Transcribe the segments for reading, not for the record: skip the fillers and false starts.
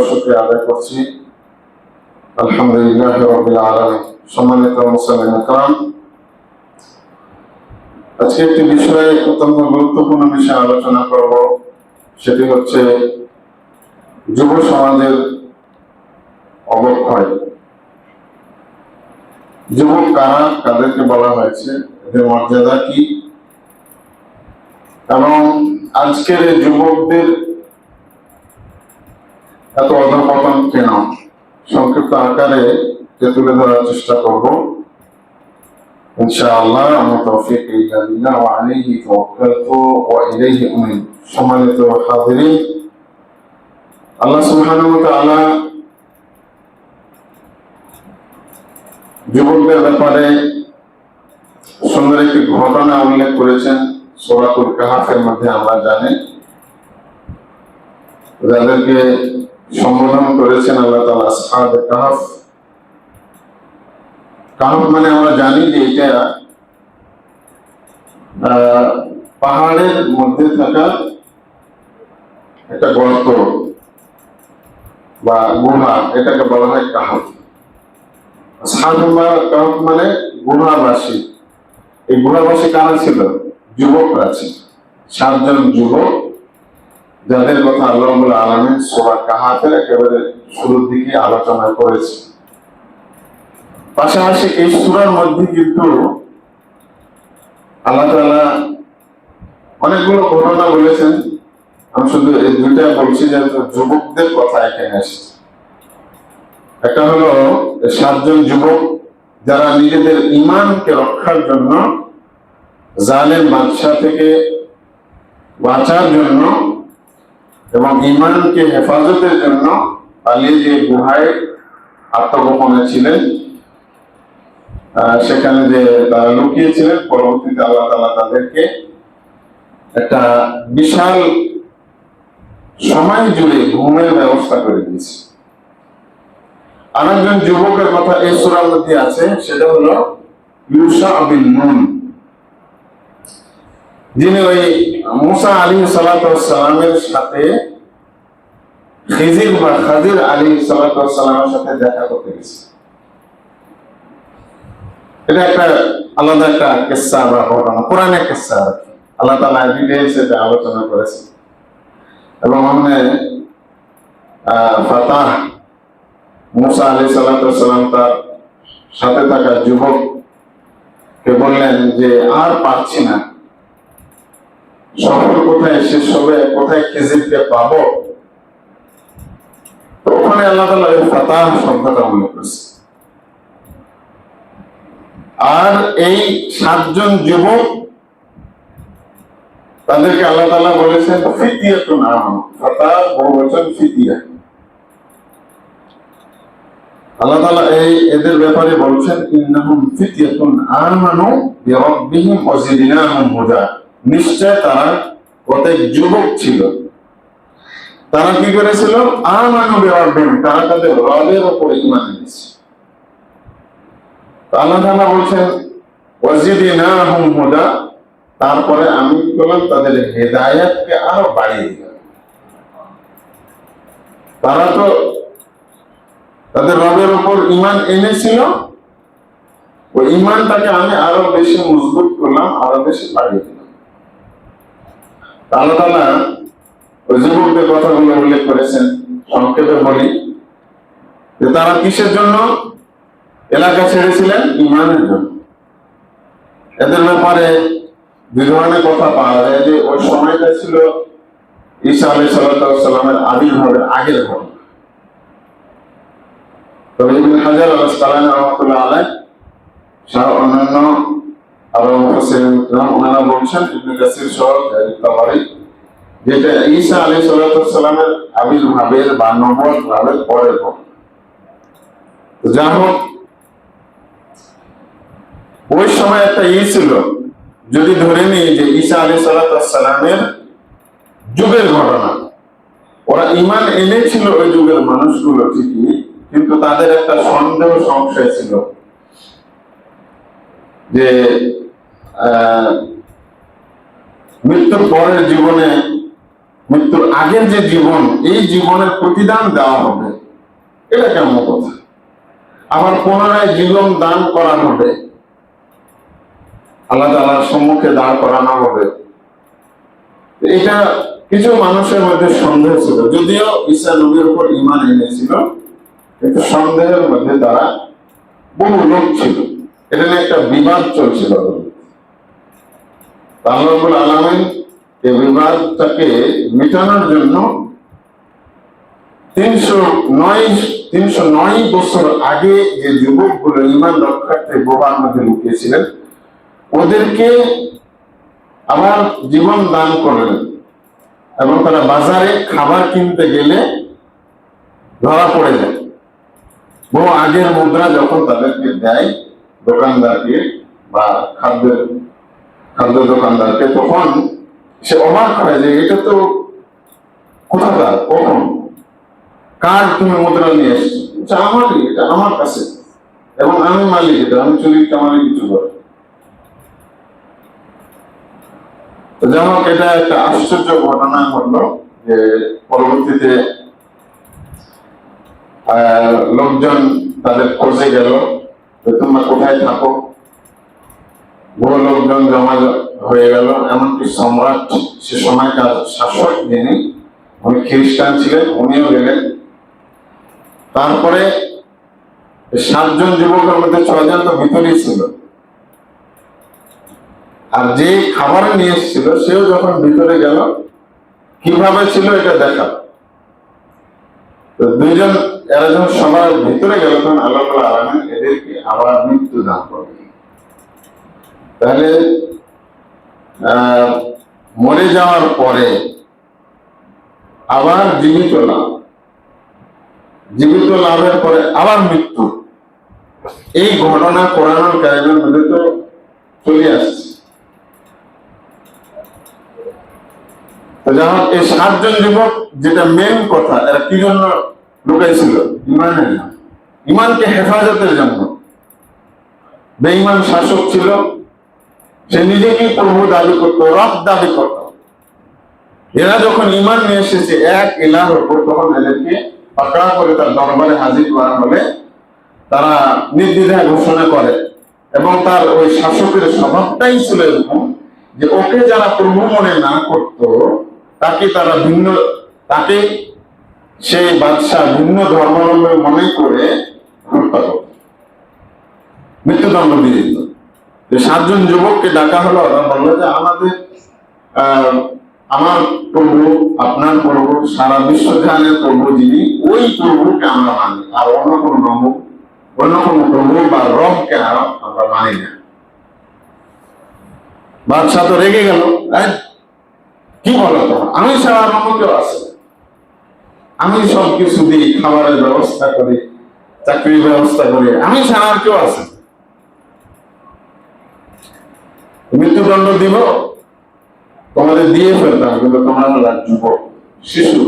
শুকরিয়া আদায় করছি। আলহামদুলিল্লাহ রাব্বিল আলামিন। সম্মানিত মুসলিম کرام, আজকে একটি বিষয়ে অত্যন্ত গুরুত্বপূর্ণ বিষয়ে আলোচনা করব, সেটি হচ্ছে যুব সমাজের অবক্ষয়। যুবক কারা, কাদেরকে বলা হয়েছে, এদের মর্যাদা কি, এবং আজকের এই যুবকদের এত অধঃপতন কেন, সংক্ষিপ্ত আকারে তুলে ধরার চেষ্টা করব ইনশাআল্লাহ। আমার তৌফিক ইল্লা বিল্লাহ ওয়া আলাইহি তাওয়াক্কালতু ওয়া ইলাইহি উনীব। সম্মানিত হাজিরিন, আল্লাহ সুবহানাহু ওয়া তাআলা যুবকদের ব্যাপারে সুন্দর একটি ঘটনা উল্লেখ করেছেন সূরাতুল কাহফের মধ্যে। আমরা জানি যাদেরকে সম্বোধন করেছেন আল্লাহ তাআলা আসহাবে কাহফ। কাহফ মানে আমরা জানি যে এটা পাহাড়ের মধ্যে থাকা একটা গর্ত বা গুহা, এটাকে বলা হয় কাহফ। আসহাবে কাহফ মানে গুহাবাসী। এই গুহাবাসী কারা ছিল? যুবকরা ছিল। 7 জন যুবক, যাদের কথা আল্লাহ রাব্বুল আলামিন সূরা কাহফের একেবারে শুরুর দিকে আলোচনা করেছে। পাশাপাশি এই সূরার মধ্যে কিন্তু আল্লাহ তাআলা অনেকগুলো ঘটনা বলেছেন। আমি শুধু এই দুইটা বলছি যে যুবকদের কথা এখানে আসছে। একটা হলো 7 জন যুবক যারা নিজেদের ঈমানকে রক্ষার জন্য, জালেম বাদশা থেকে বাঁচার জন্য এবং ঈমানকে হেফাজতের জন্য পালিয়ে যে গুহায় আত্মগোপনে ছিলেন, সেখানে যে তারা লুকিয়েছিলেন। পরবর্তীতে আল্লাহ তাআলা তাদেরকে একটা বিশাল সময় জুড়ে ঘুমের ব্যবস্থা করে দিয়েছে। আরেকজন যুবকের কথা এই সূরার মধ্যে আছে, সেটা হলো ইউশা বিন নুন, যিনি ওই মুসা আলাইহিস সালাতু ওয়াস সালামের সাথে খিজির বা খাদির আলাইহিস সালাতু ওয়াস সালামের সাথে দেখা করতে গেছে। এটা একটা আলাদা একটা কিসসা বা ঘটনা, কোরআনের কিসসা। আল্লাহ তাআলা ডিটেইলস এটা আলোচনা করেছেন। এবং মানে ফাতাহ মুসা আলাইহিস সালাতু ওয়াস সালাম তার সাথে থাকা যুবককে বললেন যে আর পারছি না, সফর কোথায় শেষ হবে, কোথায় খিজিরকে পাবো। তো ওখানে আল্লাহ তাআলা এই ফাতাহ শব্দটা উল্লেখ করেছে। আর এই 7 জন যুবক, তাদেরকে আল্লাহ তাআলা বলেছেন ফিতিয়াতুন আমানু। ফাতাহ বহুবচন ফিতিয়া। আল্লাহ তাআলা এদের ব্যাপারে বলছেন ইন্নাহুম ফিতিয়াতুন আমানু বিরাব্বিহিম ওয়া জিদনাহুম হুদা। নিশ্চয় তারা প্রত্যেক যুবক ছিল। তারা কি করেছিল? আমানু বিরাব্বিহিম, তারা তাদের রবের উপর ঈমান এনেছে। আল্লাহ তাআলা বলছেন ওয়া জিদনাহুম হুদা, তারপরে আমি কি করলাম? তাদের হেদায়েতকে আরো বাড়িয়ে দিলাম। তারা তো তাদের রবের উপর ঈমান এনেছিল, ওই ঈমানটাকে আমি আরো বেশি মজবুত করলাম, আরো বেশি বাড়িয়ে দিলাম। আল্লাহ তাআলা ওই যুবকদের কথাগুলো উল্লেখ করেছেন। সংক্ষেপে বলি যে তারা কিসের জন্য এলাকা ছেড়েছিলেন? ঈমানের জন্য। এদের ব্যাপারে 2 ধরনের কথা পাওয়া যায়। যে ওই সময়টা ছিল ঈসা আলাইহিস সালামের আবির্ভাবের আগের ঘটনা। তবে ইবনে হাজার আল-আসকালানী রাহমাতুল্লাহ আলাইহি সহ অন্যান্য আরো মুফাসসিরিন کرام ওনারা বলছেন, ইবনে কাসির সহ তাবারী, যেটা ঈসা আলাইহিস সালামের আবির্ভাবের বা নবুয়ত লাভের পরের ঘটনা। যা হোক, ওই সময় একটা ছিল, যদি ধরে নিই যে ঈসা আলাইহিস সালামের যুগের ঘটনা, ওরা ঈমান এনেছিল ওই যুগের মানুষগুলো ঠিকই, কিন্তু তাদের একটা সন্দেহ সংশয় ছিল যে মৃত্যুর পরের জীবনে মৃত্যুর আগের যে জীবন, এই জীবনের প্রতিদান দেওয়া হবে, এটা কেমন কথা? আবার পুনরায় জীবন দান করা হবে, আল্লাহ তাআলার সম্মুখে দাঁড় করানো হবে। এটা কিছু মানুষের মধ্যে সন্দেহ ছিল, যদিও ঈসা নবীর উপর ঈমান এনেছিল, কিন্তু সন্দেহের মধ্যে তারা বহু লোক ছিল। এটা নিয়ে একটা বিবাদ চলছিল। আল্লাহ রাব্বুল আলামিন এই বিবাদটাকে মেটানোর জন্য 309 বছর আগে যে যুবকগুলো ঈমান রক্ষার্থে গুহার মধ্যে লুকিয়েছিলেন, ওদেরকে আবার জীবন দান করলেন, এবং তারা বাজারে খাবার কিনতে গেলে ধরা পড়ে যায়। বহু আগের মুদ্রা যখন তাদেরকে দেয় দোকানদারকে বা খাদ্য দোকানদারকে, তখন সে অবাক হয় যে এটা তো কোথাকার, কখন, কার তুমি মুদ্রা নিয়ে এসছো? আমারই, এটা আমার কাছে, এবং আমি মালিক, এটা আমি চুরি কামারি কিছু করে। যাই হোক, এটা একটা আশ্চর্য ঘটনা ঘটলো যে পরবর্তীতে লোকজন তাদের খোঁজে গেল যে তোমরা কোথায় থাকো। বহু লোকজন জমা হয়ে গেল, এমনকি সম্রাট, সে সময়কার শাসক যিনি, উনি খ্রিস্টান ছিলেন, উনিও গেলেন। তারপরে 7 জন যুবকের মধ্যে 6 জন তো ভিতরেই ছিল, আর যে খাবার নিয়ে এসেছিল সেও যখন ভিতরে গেল, কিভাবে ছিল এটা দেখা। তো 2 জন, এরা যখন সবার ভিতরে গেল, তখন আল্লাহ তাআলা আলামিন এদেরকে আবার মৃত্যু দান করবেন। তাহলে মরে যাওয়ার পরে আবার জীবিত লাভ, জীবিত লাভের পরে আবার মৃত্যু, এই ঘটনা কোরআনুল কারীমের মধ্যে তো চলে আসছে। যাই হোক, এই 7 জন যুবক, যেটা মেন কথা, এরা কি জন্য লুকাইছিল? ঈমানের জন্য, ঈমানকে হেফাজতের জন্য। বেঈমান শাসক ছিল, সে নিজেকে প্রভু দাবি করত, রব দাবি করত। এরা যখন ঈমান নিয়ে এসেছে এক ইলাহর উপর, তখন এদেরকে পাকড়া করে তার দরবারে হাজির করা হলে তারা নির্দ্বিধায় ঘোষণা করে। এবং তার ওই শাসকের স্বভাবটাই ছিল এরকম যে ওকে যারা প্রভু মনে না করত, তাকে সেই বাদশাহ ভিন্ন ধর্মাবলম্বী মনে করে হত্যা করত, মৃত্যুদণ্ড দিয়ে দিত। 7 জন যুবককে ডাকা হলো, ওরা বললো যে আমার প্রভু, আপনার প্রভু, সারা বিশ্ব জাহানের প্রভু যিনি, ওই প্রভুকে আমরা মানি, আর অন্য কোনো প্রভু বা রবকে আমরা মানি না। বাদশাহ তো রেগে গেল, কি বলো তোমার, আমি ছাড়া অন্য কেউ আছে? আমি সবকিছু দিই, খাবারের ব্যবস্থা করি, চাকরির ব্যবস্থা করি, আমি ছাড়া আর কেউ আছে? মৃত্যুদণ্ড দিব, তোমাদের দিয়ে ফেলতাম, কিন্তু তোমরা যুবক, শিশু,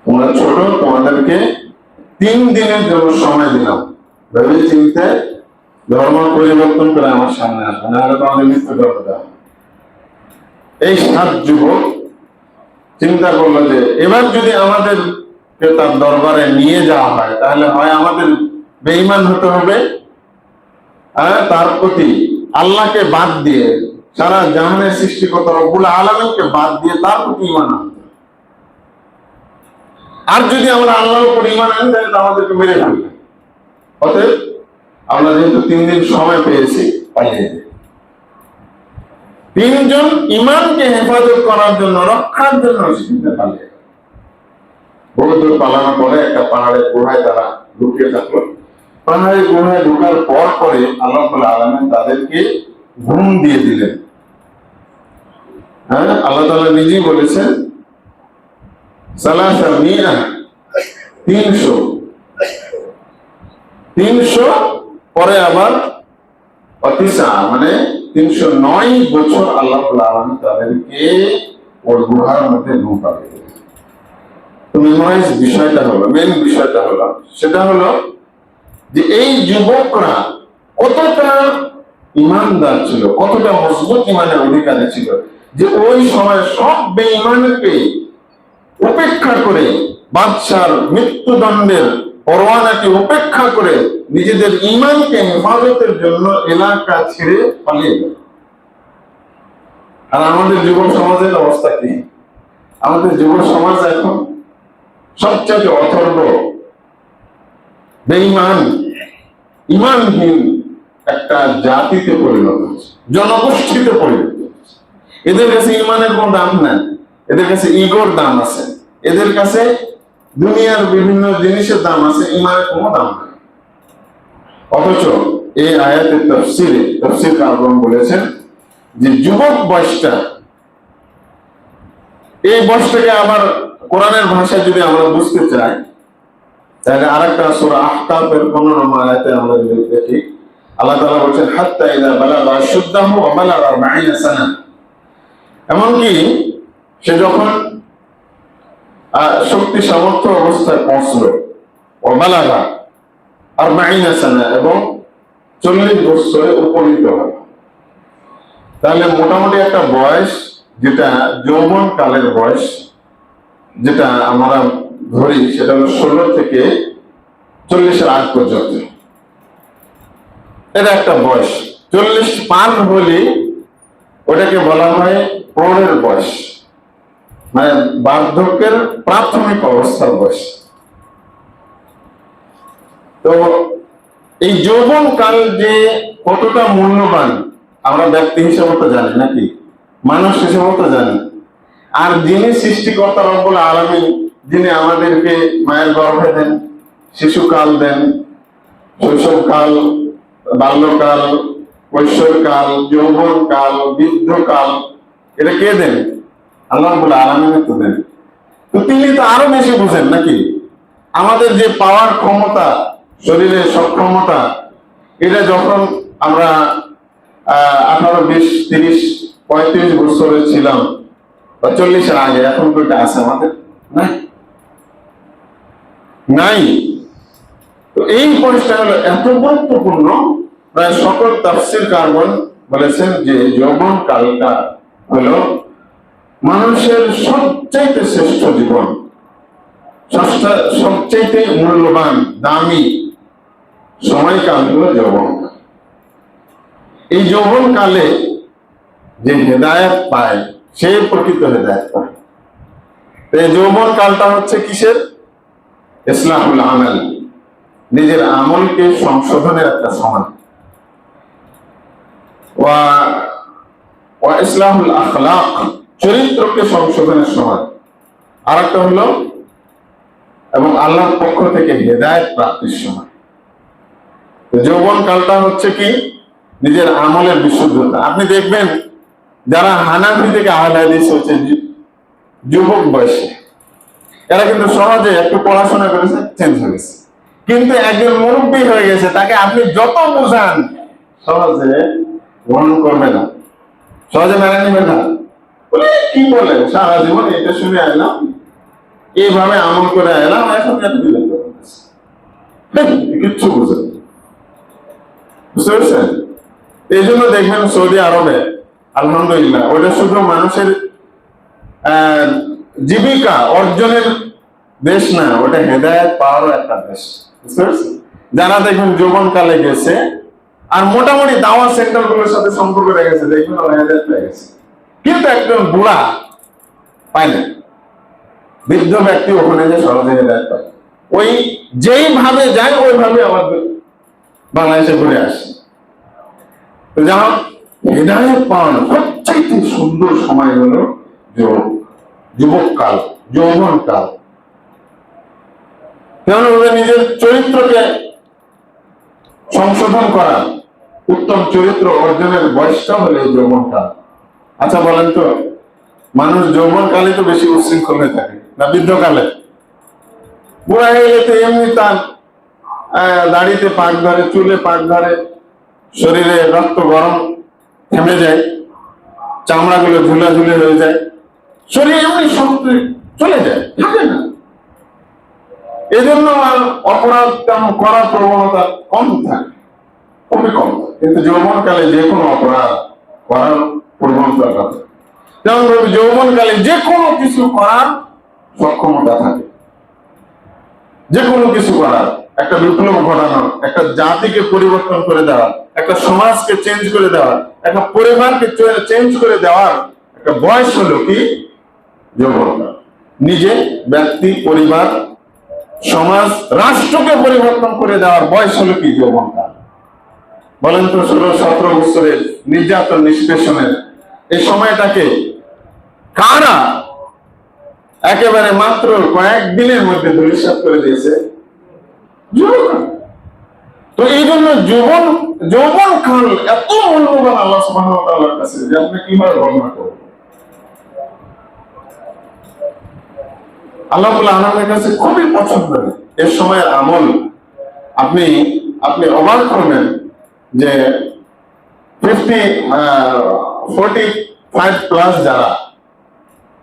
তোমরা ছোট, তোমাদেরকে 3 দিনের জন্য সময় দিলাম, ভেবে চিন্তে ধর্ম পরিবর্তন করে আমার সামনে আসবে, নাহলে তোমাদের মৃত্যুদণ্ড দেওয়া। এই 7 যুবক চিন্তা করলো যে এবার যদি আমাদেরকে তার দরবারে নিয়ে যাওয়া হয়, তাহলে হয় আমাদের বেঈমান হতে হবে, তার প্রতি আল্লাহকে বাদ দিয়ে, সারা জাহানের সৃষ্টিকর্তা রব্বুল আলামিনকে বাদ দিয়ে তার প্রতি ঈমান আনতে। আর যদি আমরা আল্লাহর উপর ঈমান আনি, তাহলে আমাদেরকে মেরে ফেলবে। অতএব আমরা যেহেতু 3 দিন সময় পেয়েছি, পালিয়ে যাই। 3 জন ঈমানকে হেফাজত করার জন্য, রক্ষার জন্য সেখানে পালিয়ে গেল। বহু দূর পালানোর পরে একটা পাহাড়ের গুহায় তারা লুকিয়ে থাকলো। পাহাড়ের গুহায় ঢোকার পরে আল্লাহ তাআলা আলামিন তাদেরকে ঘুম দিয়ে দিলেন। আল্লাহ তাআলা নিজেই বলেছেন, 300 পরে আবার 309 বছর আল্লাহ তাআলা আলামিন তাদেরকে ওই গুহার মধ্যে ঢুকাবে। মেন বিষয়টা হলো সেটা হলো যে এই যুবকরা কতটা ইমানদার ছিল, কতটা মজবুত ইমানের অধিকারী ছিল, যে ওই সময় সব বেঈমানকে উপেক্ষা করে, বাদশার মৃত্যুদণ্ডের পরোয়ানাকে উপেক্ষা করে নিজেদের ঈমানকে হেফাজতের জন্য এলাকা ছেড়ে পালিয়ে গেল। আর আমাদের যুব সমাজের অবস্থা কি? আমাদের যুব সমাজ এখন সবচেয়ে অথর্ব, বেঈমান, ঈমানহীন একটা জাতিতে পরিণত হচ্ছে, জনগোষ্ঠীতে পরিণত হচ্ছে। এদের কাছে ঈমানের কোন দাম নাই, এদের কাছে ইগোর দাম আছে, এদের কাছে দুনিয়ার বিভিন্ন জিনিসের দাম আছে, ঈমানের কোনো দাম নাই। অথচ এই আয়াতের তাফসীর কারগণ বলেছেন যে যুবক বয়সটা, এই বয়সটাকে আবার কোরআনের ভাষায় যদি আমরা বুঝতে চাই, তাহলে আরেকটা সূরা আহকাফের 15 নম্বর আয়াতে আমরা যদি দেখি, আল্লাহ তাআলা বলেন হাত্তা ইযা বালাগা আশুদ্দাহু ওয়া বালাগা 40 সানা, এমনকি সে যখন শক্তি সামর্থ্য অবস্থায় পৌঁছলো, ওয়া বালাগা 40 সানা, এবং 40 বছরে উপনীত হয়, তাহলে মোটামুটি একটা বয়স, যেটা যৌবন কালের বয়স, যেটা আমরা ধরি, সেটা হলো 16 থেকে 40-এর আগ পর্যন্ত। এটা একটা বয়স। 40 পার হলে ওটাকে বলা হয় প্রৌঢ়ের বয়স, মানে বার্ধক্যের প্রাথমিক অবস্থার বয়স। তো এই যৌবন কাল যে কতটা মূল্যবান আমরা ব্যক্তি হিসেবে তো জানি, নাকি মানুষ হিসেবে তো জানি। আর যিনি সৃষ্টিকর্তা রব্বুল আলামিন, যিনি আমাদেরকে মায়ের গর্ভে দেন, শিশুকাল দেন, শৈশবকাল, বাল্যকাল, কৈশোরকাল, যৌবনকাল, বৃদ্ধকাল, এটা কে দেন? আল্লাহ রাব্বুল আলামিন তো দেন। তো তিনি তো আরো বেশি বুঝেন, নাকি? আমাদের যে পাওয়ার ক্ষমতা, শরীরের সক্ষমতা, এটা যখন আমরা 18, 20, 30, 35 বছরের ছিলাম বা 40-এর আগে, এখন তো এটা আছে আমাদের নাই। তো এই বয়সটা হলো এত গুরুত্বপূর্ণ, প্রায় সকল তাফসীর কারগণ বলেছেন যে যৌবন কালটা হলো মানুষের সবচাইতে শ্রেষ্ঠ জীবন, সবচাইতে মূল্যবান, দামি সময়কাল হলো যৌবন। এই যৌবন কালে যে হেদায়েত পায়, সে প্রকৃত হেদায়েত পায়। এই যৌবন কালটা হচ্ছে কিসের? ইসলাহুল আমাল, নিজের আমলকে সংশোধনের একটা সময়, ওয়া ইসলাহুল আখলাক, চরিত্রকে সংশোধনের সময়। আর একটা হলো এবং আল্লাহর পক্ষ থেকে হেদায়েত প্রাপ্তির সময়। যৌবন কালটা হচ্ছে কি? নিজের আমলের বিশুদ্ধতা। আপনি দেখবেন যারা হানাফি থেকে আহলে হাদিস হচ্ছে যুবক বয়সে, এরা কিন্তু সহজে একটু পড়াশোনা করেছে, চেঞ্জ হয়ে গেছে। কিন্তু একজন মুরব্বী হয়ে গেছে, তাকে আপনি যত বোঝান সহজে গ্রহণ করবে না, সহজে মেনে নেবে না। বলে কি বলে, সারা জীবন এটা শুনে এলাম, এইভাবে আমল করে এলাম, এখন এত বিরক্ত করতেছে, কিচ্ছু বুঝেন। বুঝতে পেরেছেন? এই জন্য দেখবেন সৌদি আরবে আলহামদুলিল্লাহ, ওটা শুধু মানুষের জীবিকা অর্জনের দেশ না, ওটা হেদায়েত পাওয়ারও একটা দেশ। বুঝতে পেরেছেন? যারা দেখবেন যৌবন কালে গেছে আর মোটামুটি দাওয়াত সেন্টার গুলোর সাথে সম্পর্ক রেখেছে, দেখবেন ওরা হেদায়েত পেয়ে গেছে। কিন্তু একজন বুড়া পায় না, বৃদ্ধ ব্যক্তি ওখানে যে সহজে হেদায়েত পায়, ওই যেইভাবে যায় ওইভাবে আবার বাংলাদেশে ঘুরে আসে। তো যা হেদায়েত পাওয়ার সবচেয়ে সুন্দর সময় হলো যুবককাল, যৌবনকাল। নিজের চরিত্রকে সংশোধন করা, উত্তম চরিত্র অর্জনের বয়সটা হলে যৌবনকাল। আচ্ছা বলেন তো, মানুষ যৌবনকালে তো বেশি উচ্ছৃঙ্খল হয়ে থাকে না বৃদ্ধকালে? বুড়া হয়ে গেলে তো এমনি তার দাড়িতে পাক ধরে, চুলে পাক ধরে, শরীরে রক্ত গরম থেমে যায়, চামড়াগুলো ঝুলাঝুলি হয়ে যায়, শরীর এমনি শক্তি চলে যায়, থাকে না। এজন্য আর অপরাধ করার প্রবণতা কম থাকে, খুবই কম। কিন্তু যৌবনকালে যে কোনো অপরাধ করার প্রবণতা থাকে। যেমন যৌবনকালে যে কোনো কিছু করার সক্ষমতা থাকে, যে কোনো কিছু করার, একটা বিপ্লব ঘটানো, একটা জাতিকে পরিবর্তন করে দেওয়ার, একটা সমাজকে চেঞ্জ করে দেওয়ার, একটা পরিবারকে চেঞ্জ করে দেওয়ার একটা বয়স হলো কি যৌবনকাল। নিজে, ব্যক্তি, পরিবার, সমাজ, রাষ্ট্রকে পরিবর্তন করে দেওয়ার বয়স হলো কি যৌবনকাল। বলেন তো 16-17 বছরের নির্যাতন নিষ্পেষণের এই সময়টাকে কারা একেবারে মাত্র কয়েকদিনের মধ্যে ধূলিসাৎ করে দিয়েছে? তো এই জন্য যৌবন কাল এত মূল্যবান আল্লাহ সুবহানাহু ওয়া তাআলার কাছে যে আপনি কিভাবে বর্ণনা করবেন। আল্লাহ রাব্বুল আলামিনের কাছে খুবই পছন্দের এই সময়ের আমল। আপনি অবাক হবেন যে 45 প্লাস যারা,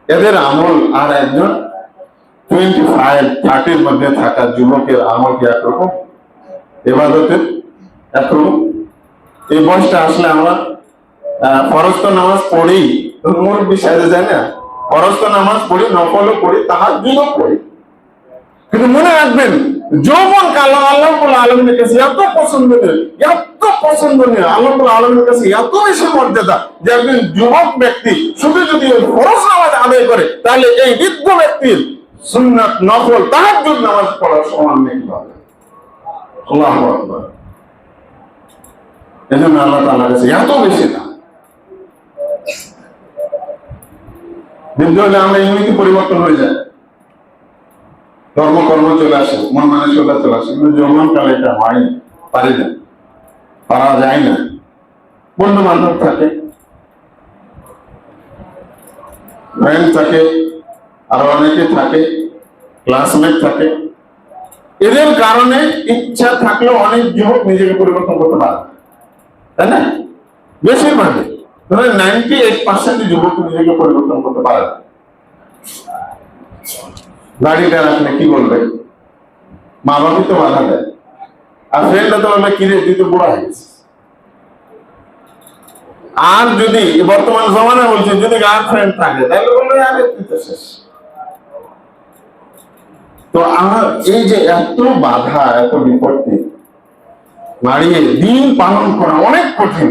এদের আমল আর একজন 25-30 মধ্যে থাকা যুবকের আমল কি একরকম, ইবাদতের একরকম। এই বয়সটা আসলে আমরা ফরজ তো নামাজ পড়ি, মুরব্বি সাজে যায় না, ফরজ তো নামাজ পড়ি, নফলও পড়ি, তাহাজ্জুদও পড়ি, কিন্তু মনে রাখবেন যৌবন কাল আল্লাহ রাব্বুল আলামিনের কাছে এত পছন্দনীয়, আল্লাহ রাব্বুল আলামিনের কাছে এত বেশি মর্যাদা যে একজন যুবক ব্যক্তি শুধু যদি ফরজ নামাজ আদায় করে তাহলে এই বৃদ্ধ ব্যক্তির সুন্নাত, নফল, তাহাজ্জুদ নামাজ পড়ার সমান নেকি পাবে। আল্লাহু আকবার। এজন্য আল্লাহ তাআলার কাছে এত বেশি না। বৃদ্ধ হলে আমরা এমনিতে পরিবর্তন হয়ে যায়, কর্ম চলে আসে, মন মানসিকতা চলে আসে, কিন্তু যৌবন কালে এটা হয় না, পারা যায় না। বন্ধু বান্ধব থাকে, ফ্রেন্ড থাকে, আরো অনেকে থাকে, ক্লাসমেট থাকে, এদের কারণে ইচ্ছা থাকলেও অনেক যুবক নিজেকে পরিবর্তন করতে পারে, তাই না? বেশিরভাগ 98% যুবক নিজেকে পরিবর্তন করতে পারে। গাড়িটা রাখলে কি বলবে? মা বাবা তো বাধা দেয়, আর ফ্রেন্ডরা তো বলবে কিরে তুই তো বুড়া হয়ে গেছিস। আর যদি বর্তমান জমানা বলছে যদি গার্লফ্রেন্ড থাকে তাহলে বলবে আরে তুই তো শেষ। তো আমার এই যে এত বাধা, এত বিপত্তি মারিয়ে দিন পালন করা অনেক কঠিন।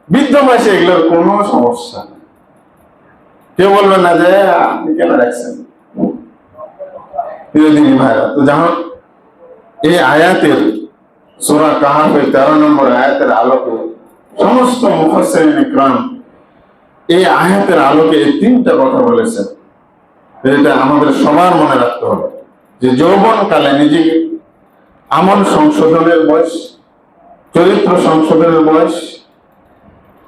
বৃদ্ধ বয়সে এগুলোর কোনো সমস্যা নেই, কেউ বলবে না যে আপনি কেন রাখছেন। ভাইরা, তো যাই এই আয়াতের সূরা কাহাফের 13 নম্বর আয়াতের আলোকে সমস্ত মুফাসসিরিন ইকরাম এই আয়াতের আলোকে এই তিনটা কথা বলেছেন। এটা আমাদের সবার মনে রাখতে হবে যে যৌবন কালে নিজেকে আমল সংশোধনের বয়স, চরিত্র সংশোধনের বয়স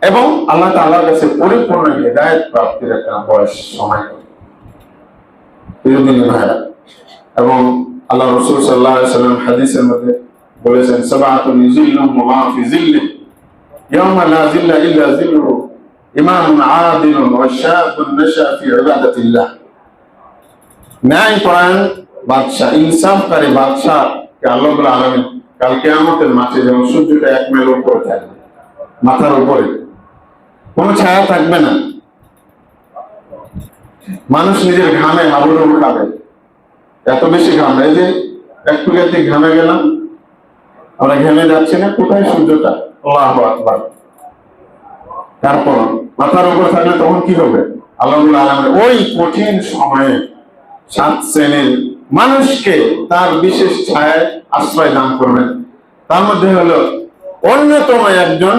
এবং আল্লাহ তাআলার কাছে পরিপূর্ণ হিদায়াত প্রাপ্তির একটা বয়স, সময়। ভাইরা, এবং আল্লাহ রাসূল সাল্লাল্লাহু আলাইহি ওয়াসাল্লাম হাদিসের মধ্যে বলেছেন সাবআতুন ইযিল্লুহুম ফি যিল্লি ইয়াওমা লা যিল্লা ইল্লা যিল্লুহু ইমামুন আদিলুন ওয়া শাবুন নাশা ফি ইবাদাতিল্লাহ। ন্যায়পরায়ণ বাদশা, ইনসাফকারী বাদশা কে আল্লাহ রাব্বুল আলামিন কাল কিয়ামতের মাঠে যেমন সূর্যটা 1 মাইল উপরে থাকবে, মাথার উপরে কোনো ছায়া থাকবে না, মানুষ নিজের ঘামে হাবুডুবু খাবে, এত বেশি ঘাম। এই যে একটু ঘামে গেলাম, আমরা ঘেমে যাচ্ছি না, কোথায় সূর্যটা? আল্লাহু আকবার। তারপর মাথার উপর থাকলে তখন কি হবে? আল্লাহ রাব্বুল আলামিন ওই কঠিন সময়ে 7 শ্রেণীর মানুষকে তার বিশেষ ছায়ায় আশ্রয় দান করবেন। তার মধ্যে হলো অন্যতম একজন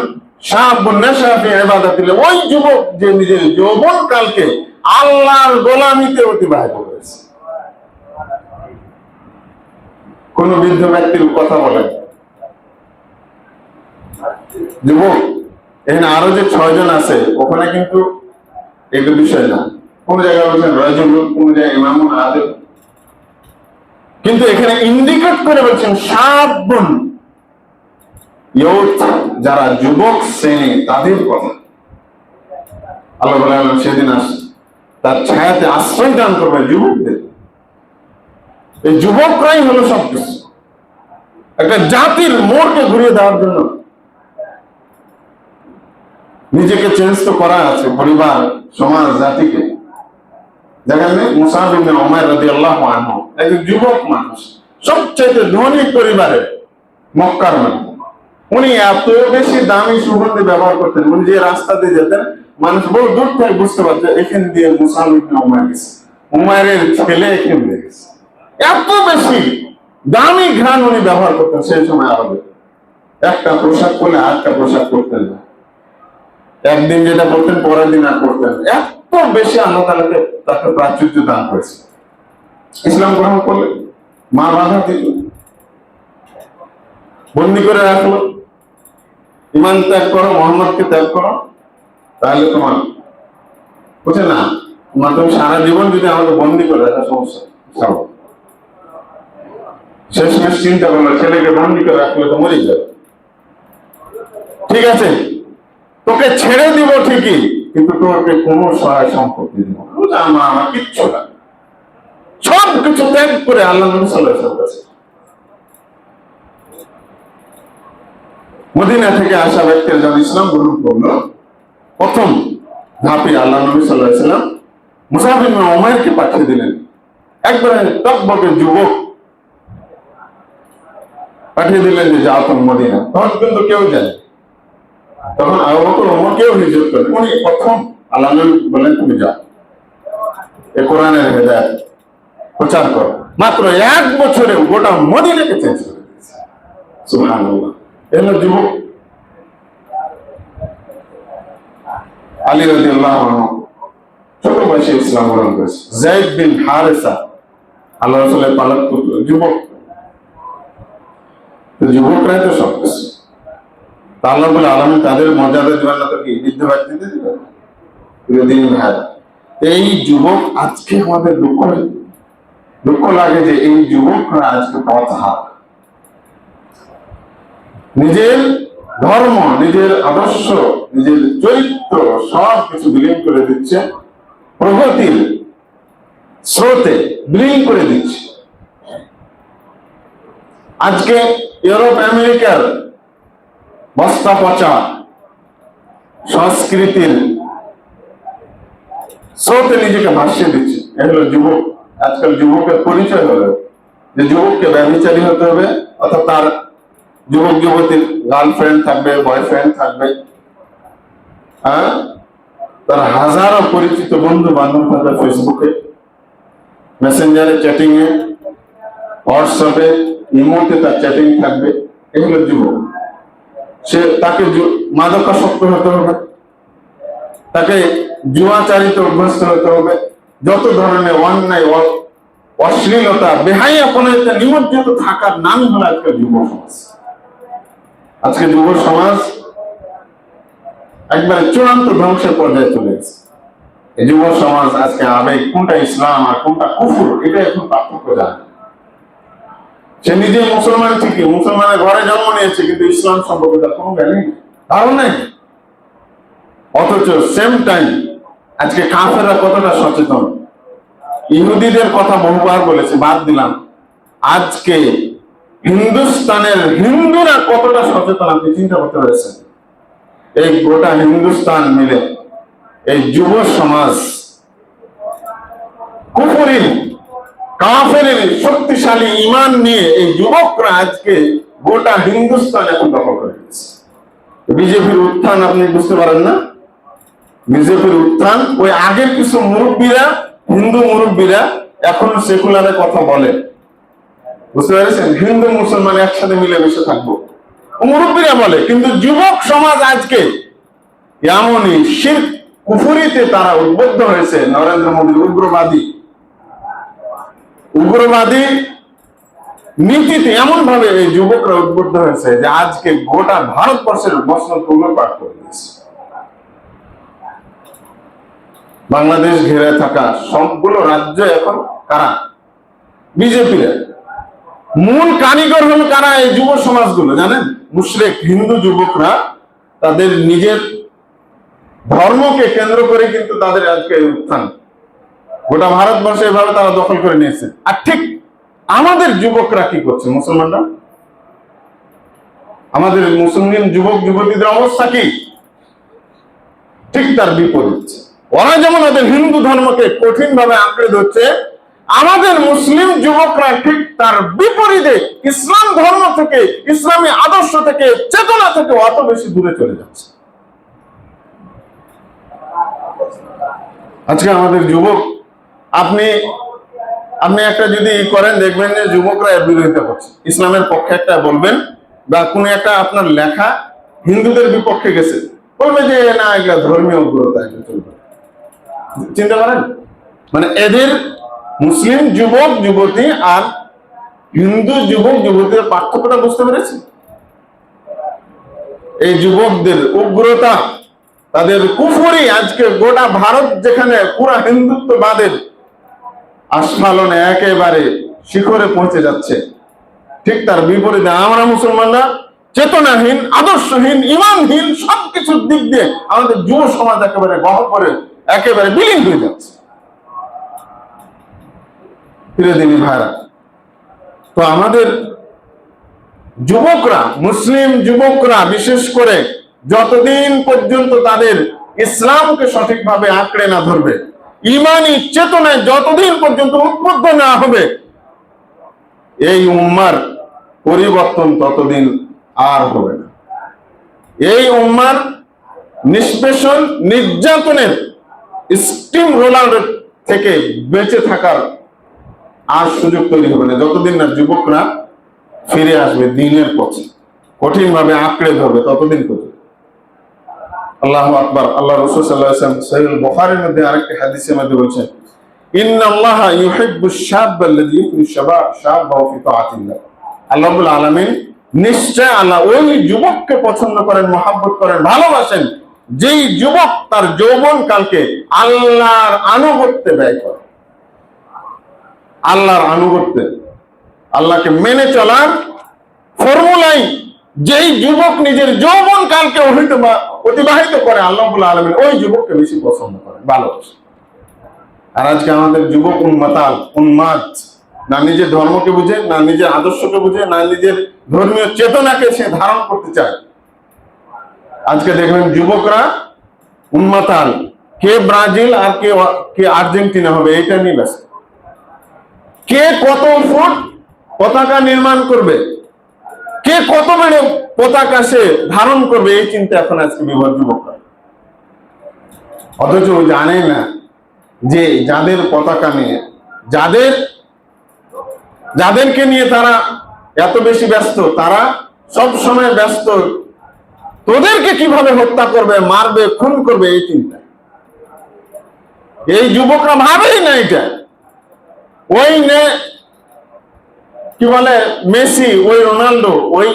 শাবুন নাশা ফি ইবাদাতিল্লাহ, ওই যুবক যে নিজের যৌবন কালকে আল্লাহর গোলামিতে অতিবাহিত করেছে। কোন বৃদ্ধ ব্যক্তির কথা বলেন, যুবক এখানে আরো যে 6 জন আছে ওখানে কিন্তু এগুলো বিষয় না, কোন জায়গায় বলছেন রাজুলুন, কোন জায়গায় ইমামুন আদিল, কিন্তু এখানে ইন্ডিকেট করে বলছেন শাবুন, ইয়ুথ, যারা যুবক শ্রেণী তাদের কথা। আল্লাহ বলেন সেদিন আসে তার ছায়াতে আশ্রয় দান করবে যুবকদের। এই যুবকরাই হলো সবকিছু, একটা জাতির মোড়কে ঘুরিয়ে দেওয়ার জন্য নিজেকে চেঞ্জ তো করা আছে, পরিবার, সমাজ, জাতিকে। দেখেন মুসআব ইবনে উমাইর রাদিয়াল্লাহু আনহু একজন যুবক মানুষ, সবচেয়ে ধনী পরিবারের, মক্কার মানুষ। উনি এত বেশি দামি সুগন্ধি ব্যবহার করতেন, উনি যে রাস্তা দিয়ে যেতেন মানুষ বহু দূর থেকে বুঝতে পারছে এখান দিয়ে মুসআব ইবনে উমাইর গেছে, উমাইরের ছেলে এখান দিয়ে গেছে। এত বেশি দামি ঘ্রাণ উনি ব্যবহার করতেন সেই সময়। আরবে একটা পোশাক করলে আরেকটা পোশাক করতেন না, একদিন যেটা করতেন পরের দিন আর করতেন। এত বেশি আল্লাহ তাআলাকে তাকে প্রাচুর্য দান করেছে। ইসলাম গ্রহণ করলে মা বাধা দিল, বন্দি করে রাখলো, ইমান ত্যাগ করো, মোহাম্মদকে ত্যাগ করো, তাহলে তোমার বুঝে না, তোমার তুমি সারা জীবন যদি আমাকে বন্দি করে রাখা সমস্যা। শেষমেশ চিন্তা করলো ছেলেকে বন্দি করে রাখলে তো মরে যাবে, ঠিক আছে তোকে ছেড়ে দিব ঠিকই, কিন্তু তোকে কোনো সহায় সম্পত্তি দিব না, আমার কিচ্ছু না, সব কিছু ত্যাগ করে আল্লাহ নবী সাল্লাল্লাহু আলাইহি ওয়াসাল্লাম কাছে। মদিনা থেকে আসা ব্যক্তিরা যখন ইসলাম গ্রহণ করলো, প্রথম ধাপে আল্লাহ নবী সাল্লাল্লাহু আলাইহি ওয়াসাল্লাম মুসআব ইবনে উমাইরকে পাঠিয়ে দিলেন, একবারে টকবকে যুবক পাঠিয়ে দিলেন যে যাও তুমি মদিনা। তখন কিন্তু কেউ জানে, তখন আবু বকর ওমর কেউ হিজরত করে, উনি প্রথম আল্লাহ নবী বললেন তুমি যাও, এই কোরআনের হেদায়েত প্রচার করো। মাত্র 1 বছরে গোটা মদিনাকে চেঞ্জ করে দিয়েছে। সুবহানাল্লাহ। এলো যুবক আলী রাদিয়াল্লাহু আনহু, ছোট বয়সে ইসলাম গ্রহণ করেছে। যায়েদ বিন হারেসা আল্লাহ রাসূলের পালক পুত্র, যুবক। যুবকরাই তো সব কিছু। আল্লাহ রাব্বুল আলামিন তাদের মর্যাদা দিবেন না তো কি বৃদ্ধ ব্যক্তিদের দিবেন? প্রিয়দিন ভাই, এই যুবক আজকে আমাদের দুঃখ লাগে যে এই যুবকরা আজকে পথ হারা, নিজের ধর্ম, নিজের আদর্শ, নিজের চরিত্র সব কিছু বিলীন করে দিচ্ছে, প্রগতির স্রোতে বিলীন করে দিচ্ছে। আজকে ইউরোপ আমেরিকার বস্তা পচা সংস্কৃতির স্রোতে নিজেকে ভাসিয়ে দিচ্ছে। এগুলো যুবক, আজকাল যুবকের পরিচয় হলো যে যুবককে ব্যভিচারী হতে হবে, অর্থাৎ তার যুবক যুবতীর গার্লফ্রেন্ড থাকবে, বয়ফ্রেন্ড থাকবে, তার হাজারো পরিচিত বন্ধু বান্ধব থাকবে, ফেসবুকে, মেসেঞ্জারে, চ্যাটিং এ, হোয়াটসঅ্যাপে, ইমোতে তার চ্যাটিং থাকবে। এগুলো যুবক। তাকে মাদকাসক্ত হতে হবে, তাকে জুয়াচারিতে অভ্যস্ত হতে হবে, যত ধরনের অন্যায়, অশ্লীলতা, বেহাইয়াপনাতে নিমজ্জিত থাকার নামই হলো আজকে যুব সমাজ। আজকে যুব সমাজ একবারে চূড়ান্ত ধ্বংসের পর্যায়ে চলে গেছে। এই যুব সমাজ আজকে আবেগ কোনটা ইসলাম আর কোনটা কুফর এটা এখন পার্থক্য জানে। সে নিজে মুসলমান, ঠিকই মুসলমানের ঘরে জন্ম নিয়েছে, কিন্তু ইসলাম সম্পর্কে তার কোনো জ্ঞান নেই, ধারণা নেই। অথচ সেম টাইম আজকে কাফেররা কতটা সচেতন। ইহুদিদের কথা বহুবার বলেছে, বাদ দিলাম। আজকে হিন্দুস্তানের হিন্দুরা কতটা সচেতন আপনি চিন্তা করতে পেরেছেন? এই গোটা হিন্দুস্তান মিলে এই যুব সমাজ কুফরি কাফের শক্তিশালী ইমান নিয়ে এই যুবকরা আজকে গোটা হিন্দুস্তান এখন দখল করে দিয়েছে। বিজেপির উত্থান আপনি বুঝতে পারেন না? বিজেপির উত্থান, ওই আগের কিছু মুরব্বীরা, হিন্দু মুরব্বীরা এখনো সেকুলারের কথা বলে, বুঝতে পেরেছেন? হিন্দু মুসলমান একসাথে মিলেমিশে থাকবো মুরব্বীরা বলে, কিন্তু যুবক সমাজ আজকে এমনই শিরক কুফরিতে তারা উদ্বুদ্ধ হয়েছে। নরেন্দ্র মোদীর উগ্রবাদী নীতিতে এমন ভাবে এই যুবকরা উদ্বুদ্ধ হয়েছে যে আজকে গোটা ভারতবর্ষের মসনদ পাঠ করে দিয়েছে। বাংলাদেশ ঘিরে থাকা সবগুলো রাজ্য এখন কারা? বিজেপির। মূল কারিগর হলো কারা? এই যুব সমাজগুলো, জানেন? মুশরিক হিন্দু যুবকরা তাদের নিজের ধর্মকে কেন্দ্র করে কিন্তু তাদের আজকে উত্থান। গোটা ভারতবর্ষে এভাবে তারা দখল করে নিয়েছে। আর ঠিক আমাদের যুবকরা কি করছে? মুসলমানরা, আমাদের মুসলিম যুবক যুবতীদের অবস্থা কি? ঠিক তার বিপরীত। ওরা যেমন ওদের হিন্দু ধর্মকে কঠিন ভাবে আঁকড়ে ধরছে, আমাদের মুসলিম যুবকরা ঠিক তার বিপরীতে ইসলাম ধর্ম থেকে, ইসলামী আদর্শ থেকে, চেতনা থেকে অত বেশি দূরে চলে যাচ্ছে। আজকে আমাদের যুবক, আপনি একটা যদি করেন, দেখবেন যে যুবকরা এর বিরোধিতা করছে। ইসলামের পক্ষে একটা বলবেন, বা কোন একটা আপনার লেখা হিন্দুদের বিপক্ষে গেছে, বলবে যে না, এগুলা ধর্মীয় উগ্রতা, চলবে। চিন্তা করেন, মানে এদের মুসলিম যুবক যুবতী আর হিন্দু যুবক যুবতীর পার্থক্যটা বুঝতে পেরেছি। এই যুবকদের উগ্রতা, তাদের কুফরি আজকে গোটা ভারত, যেখানে পুরা হিন্দুত্ববাদের আস্ফালনে একেবারে শিখরে পৌঁছে যাচ্ছে, ঠিক তার বিপরীতে আমরা মুসলমানরা চেতনাহীন, আদর্শহীন, ইমানহীন, সবকিছুর দিক দিয়ে আমাদের যুব সমাজ একেবারে গহ্বরে একেবারে বিলীন হয়ে যাচ্ছে। প্রিয়দিনী ভাইরা, তো আমাদের যুবকরা, মুসলিম যুবকরা বিশেষ করে, যতদিন পর্যন্ত তাদের ইসলামকে সঠিকভাবে আঁকড়ে না ধরবে, ইমানি চেতনায় যতদিন পর্যন্ত উদ্বুদ্ধ না হবে, এই উম্মার পরিবর্তন ততদিন আর হবে না। এই উম্মার নিষ্পেষণ, নির্যাতনের স্টিম রোলার থেকে বেঁচে থাকার আর সুযোগ তৈরি হবে না, যতদিন না যুবকরা ফিরে আসবে দিনের পথে, কঠিন ভাবে আঁকড়ে ধরবে, ততদিন পর্যন্ত। আল্লাহু আকবার। আল্লাহ রাসূল সাল্লাল্লাহু আলাইহি ওয়াসাল্লাম সহিহ বুখারীর মধ্যে আরেকটি হাদিসের মধ্যে বলেছেন, ইন্নাল্লাহা ইউহিব্বুশ শাব্বাল্লাযী ইউফনি শাবাহু ফি তাআতিল্লাহ। আল্লাহ রাব্বুল আলামিন, নিশ্চয় আল্লাহ ওই যুবককে পছন্দ করেন, মহব্বত করেন, ভালোবাসেন, যেই যুবক তার যৌবন কালকে আল্লাহর আনুগত্যে ব্যয় করে। আল্লাহর আনুগত্যে, আল্লাহকে মেনে চলার ফর্মুলাই যেই যুবক নিজের যৌবন কালকে অতিবাহিত করে, আল্লাহ রাব্বুল আলামিন ওই যুবককে বেশি পছন্দ করেন, ভালোবাসেন। আর আজকে আমাদের যুবক উন্মাদ, না নিজের ধর্মকে বুঝে, না নিজের আদর্শকে বুঝে, না নিজের ধর্মীয় চেতনাকে সে ধারণ করতে চায়। আজকে দেখবেন যুবকরা উন্মাতাল, কে ব্রাজিল আর কে আর্জেন্টিনা হবে এটা নিয়ে ব্যস্ত। কে কত ফুট পতাকা নির্মাণ করবে, কে কত বড় পতাকা সে ধারণ করবে, এই চিন্তা এখন আজকে বিভোর যুবকরা। অথচ জানে না যে যাদের পতাকা নিয়ে, যাদেরকে নিয়ে তারা এত বেশি ব্যস্ত, তারা সব সময় ব্যস্ত তোদেরকে কিভাবে হত্যা করবে, মারবে, খুন করবে, এই চিন্তা। এই যুবকরা ভাবেই না এটা। ওই কি বলে মেসি, ওই রোনাল্ডো, ওই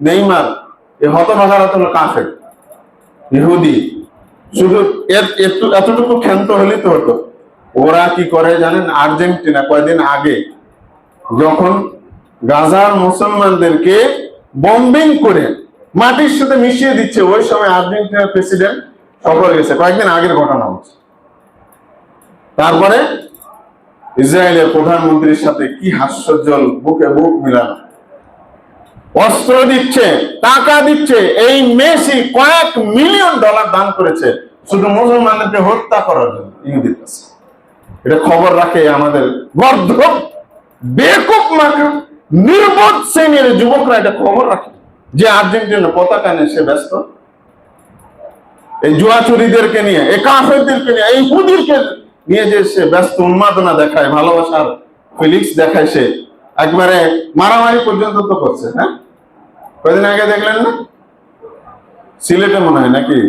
নেইমার, এই হতভাগারা হলো কাফের, ইহুদি। শুধু এতটুকু ক্ষান্ত হলেই তো হতো। ওরা কি করে জানেন? আর্জেন্টিনা কয়েকদিন আগে যখন গাজার মুসলমানদেরকে বম্বিং করে মাটির সাথে মিশিয়ে দিচ্ছে, ওই সময় আর্জেন্টিনার প্রেসিডেন্ট সফরে গেছে, কয়েকদিন আগের ঘটনা হচ্ছে। তারপরে ইসরায়েলের প্রধানমন্ত্রীর সাথে কি হাস্যজ্জ্বল, বুকে বুক মিলানো, অস্ত্র দিচ্ছে, টাকা দিচ্ছে। এই মেসি কয়েক মিলিয়ন ডলার দান করেছে শুধু মুসলমানদেরকে হত্যা করার জন্য ইহুদির কাছে। এটা খবর রাখে আমাদের গর্ধব, বেকুব, নির্বোধ শ্রেণীর যুবকরা এটা খবর রাখে যে আর্জেন্টিনা পতাকা নিয়ে সে ব্যস্ত, এই জুয়াচুরিদেরকে নিয়ে, এই কাফেরদেরকে নিয়ে, এই হুদিরকে নিয়ে যে সে ব্যস্ত, উন্মাদনা দেখায়, ভালোবাসার ফিলিংস দেখায়, সে একবারে মারামারি পর্যন্ত তো করছে। হ্যাঁ, কয়েকদিন আগে দেখলেন না, সিলেটে মনে হয় নাকি,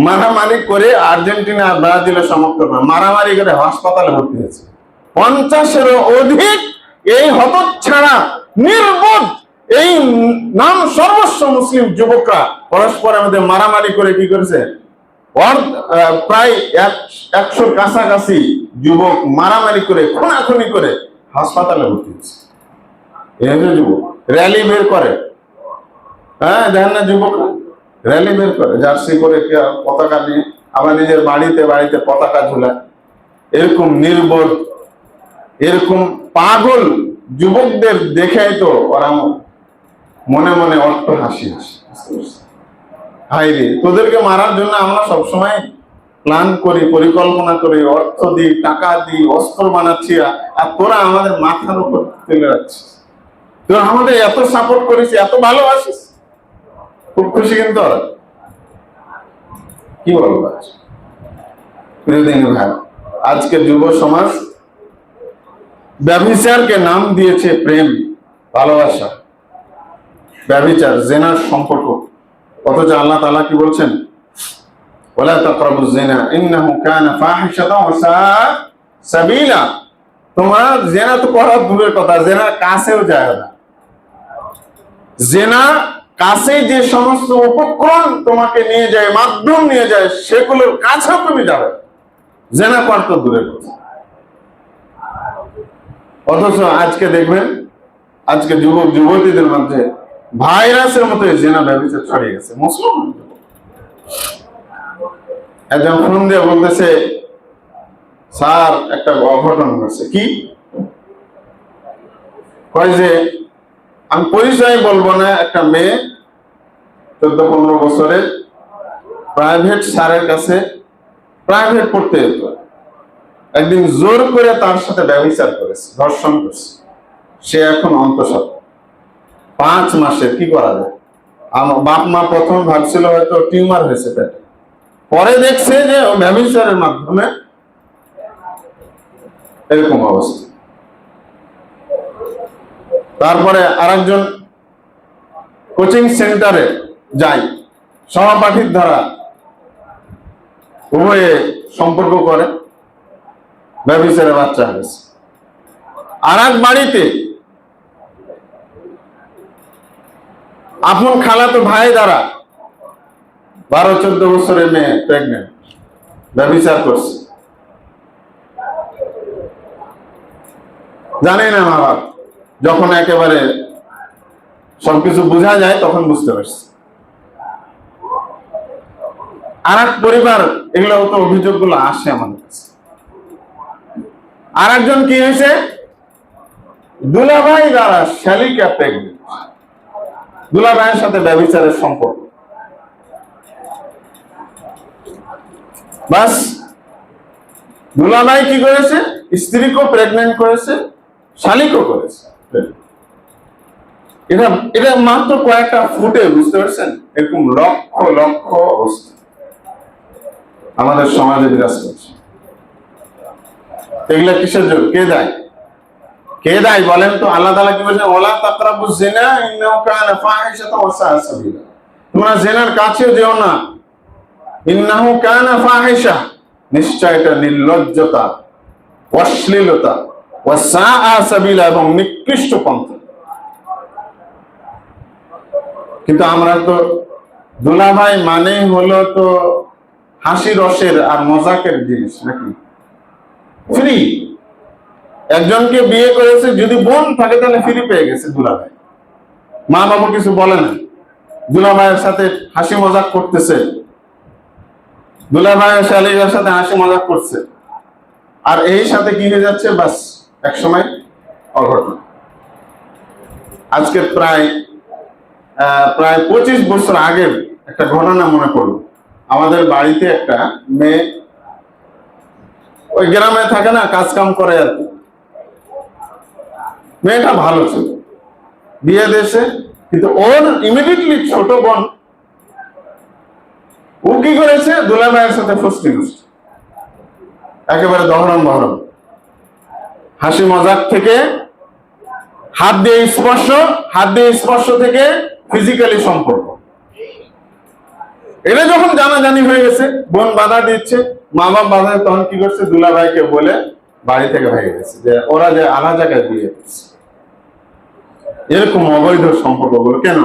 মারামারি করে আর্জেন্টিনা আর ব্রাজিলের সমর্থক মারামারি করে হাসপাতালে ভর্তি হয়েছে 50-এরও অধিক। এই হতচ্ছাড়া, নির্বোধ, এই নাম সর্বস্ব মুসলিম যুবকরা পরস্পরের মধ্যে মারামারি করে কি করেছে, প্রায় 100 কাছাকাছি যুবক মারামারি করে, খুনাখুনি করে হাসপাতালে ভর্তি হয়েছে। এই যুবক র্যালি বের করে, হ্যাঁ দেখেন না, যুবকরা র্যালি বের করে, জার্সি করে, পতাকা নিয়ে, আবার নিজের বাড়িতে বাড়িতে পতাকা ঝুলায়। এরকম নির্বোধ, এরকম পাগল যুবকদের দেখে তো ওরা মনে মনে অট্ট হাসি হাসি। হাইরে, তোদেরকে মারার জন্য আমরা সবসময় প্ল্যান করি, পরিকল্পনা করি, অর্থ দিই, টাকা দিই, অস্ত্র বানাচ্ছি, আর তোরা আমাদের মাথার উপর তুলে রাখছিস। তোরা আমাদের এত সাপোর্ট করিস, এত ভালোবাসিস, খুব খুশি। কিন্তু কি বলবো ভাই, আজকে যুব সমাজ ব্যভিচারকে নাম দিয়েছে প্রেম, ভালোবাসা। ব্যভিচার, জেনার সম্পর্ক। অথচ আল্লাহ তাআলা কি বলছেন? ওয়ালা তাকরাবুজ জিনা ইন্নাহু কানা ফাহিশাতাও ওয়া সাআ সাবিলা। তোমরা জেনা তো করা দূরের কথা, জেনার কাছেও যায় না। জেনা কাছে যে সমস্ত উপকরণ তোমাকে নিয়ে যায়, মাধ্যম নিয়ে যায়, সেগুলোর কাছেও তুমি যাবে, জেনা করা তো দূরের কথা। অথচ আজকে দেখবেন, আজকে যুবক যুবতীদের মধ্যে ভাইরাসের মতো জেনা ব্যবচার ছড়িয়ে গেছে। মুসলমান একজন ফোন দিয়ে বলতেছে, স্যার একটা অঘটন ঘটছে। কি কয় যে, আমি পরিচয় বলবো না, একটা মেয়ে 14-15 বছরের প্রাইভেট স্যারের কাছে প্রাইভেট পড়তে যেত। একদিন জোর করে তার সাথে ব্যভিচার করেছে, ধর্ষণ করেছে। সে এখন অন্তঃসত্ত্বা, 5 মাসের। কি করা যায়? আমার বাপ মা প্রথম ভাবছিল হয়তো টিউমার হয়েছে পেটে, পরে দেখছে যে ব্যভিচারের মাধ্যমে এরকম অবস্থা। তারপরে আরেকজন কোচিং সেন্টারে যাই, সহপাঠীর দ্বারা উভয়ে সম্পর্ক করে, ব্যভিচারে বাচ্চা হয়েছে। আর এক বাড়িতে আপন খালাতো ভাই দ্বারা 12-14 বছরের মেয়ে প্রেগনেন্ট, ব্যভিচার করছে। জানে না মা বাপ, যখন একেবারে সবকিছু বোঝা যায় তখন বুঝতে পারছে। আর এক পরিবার, এগুলো তো অভিযোগগুলো আসে আমাদের কাছে। আর একজন কি হয়েছে, দুলাভাই দ্বারা শালিকা প্রেগনেন্ট, দুলাভাইয়ের সাথে ব্যভিচারের সম্পর্ক। বাস, দুলাভাই কি করেছে? স্ত্রীকেও প্রেগনেন্ট করেছে, শালিকও করেছে। এটা মাত্র কয়েকটা ফুটে, বুঝতে পারছেন? এরকম লক্ষ লক্ষ অবস্থা আমাদের সমাজে বিরাজ করছে। এগুলা কিসের জন্য? কে দায়? কে দায় বলেন তো? আল্লাহ তাআলা কি বলেছেন? ওয়ালা তাকরাবুজ জিনা ইন্নাহু কানা ফাহিশাতাও ওয়া সাআ সাবিলা। তোমরা জিনার কাছেও যেও না, ইন্নাহু কানা ফাহিশা, নিশ্চয় এটা নির্লজ্জতা, অশ্লীলতা, ওয়া সাআ সাবিলা, এবং নিকৃষ্ট পন্থা। কিন্তু আমরা তো দুলাভাই মানে হলো তো হাসি রসের আর মজাকের জিনিস নাকি? ফ্রি। একজনকে বিয়ে করেছে, যদি বোন থাকে তাহলে ফ্রি পেয়ে গেছে দুলাভাই, মা বাবা কিছু বলে না। দুলাভাইয়ের সাথে হাসি মজাক করতেছে, দুলাভাইয়ের শালিকার সাথে হাসি মজাক করছে, আর এই সাথে কি হয়ে যাচ্ছে? বাস, এক সময় অঘটন। আজকে প্রায় 25 বছর আগের একটা ঘটনা মনে পড়লো। আমাদের বাড়িতে একটা মেয়ে, ওই গ্রামে থাকে না, কাজ কাম করে আর কি। মেয়েটা ভালো ছিল, বিয়ে দিয়েছে, কিন্তু ওর ইমিডিয়েটলি ছোট বোন, ও কি করেছে? দুলাভাইয়ের সাথে ফষ্টি নষ্টি, একেবারে দহরম বহরম। হাসি মজাক থেকে হাত দিয়ে স্পর্শ, হাত দিয়ে স্পর্শ থেকে ফিজিক্যালি সম্পর্ক। এটা যখন জানাজানি হয়ে গেছে, বোন বাধা দিচ্ছে, মা বাপ বাধা, তখন কি করছে? দুলাভাইকে বলে বাড়ি থেকে ভেঙে গেছে, যে ওরা যে আলাদা জায়গায় বিয়ে করছে। এরকম অবৈধ সম্পর্কগুলো কেন?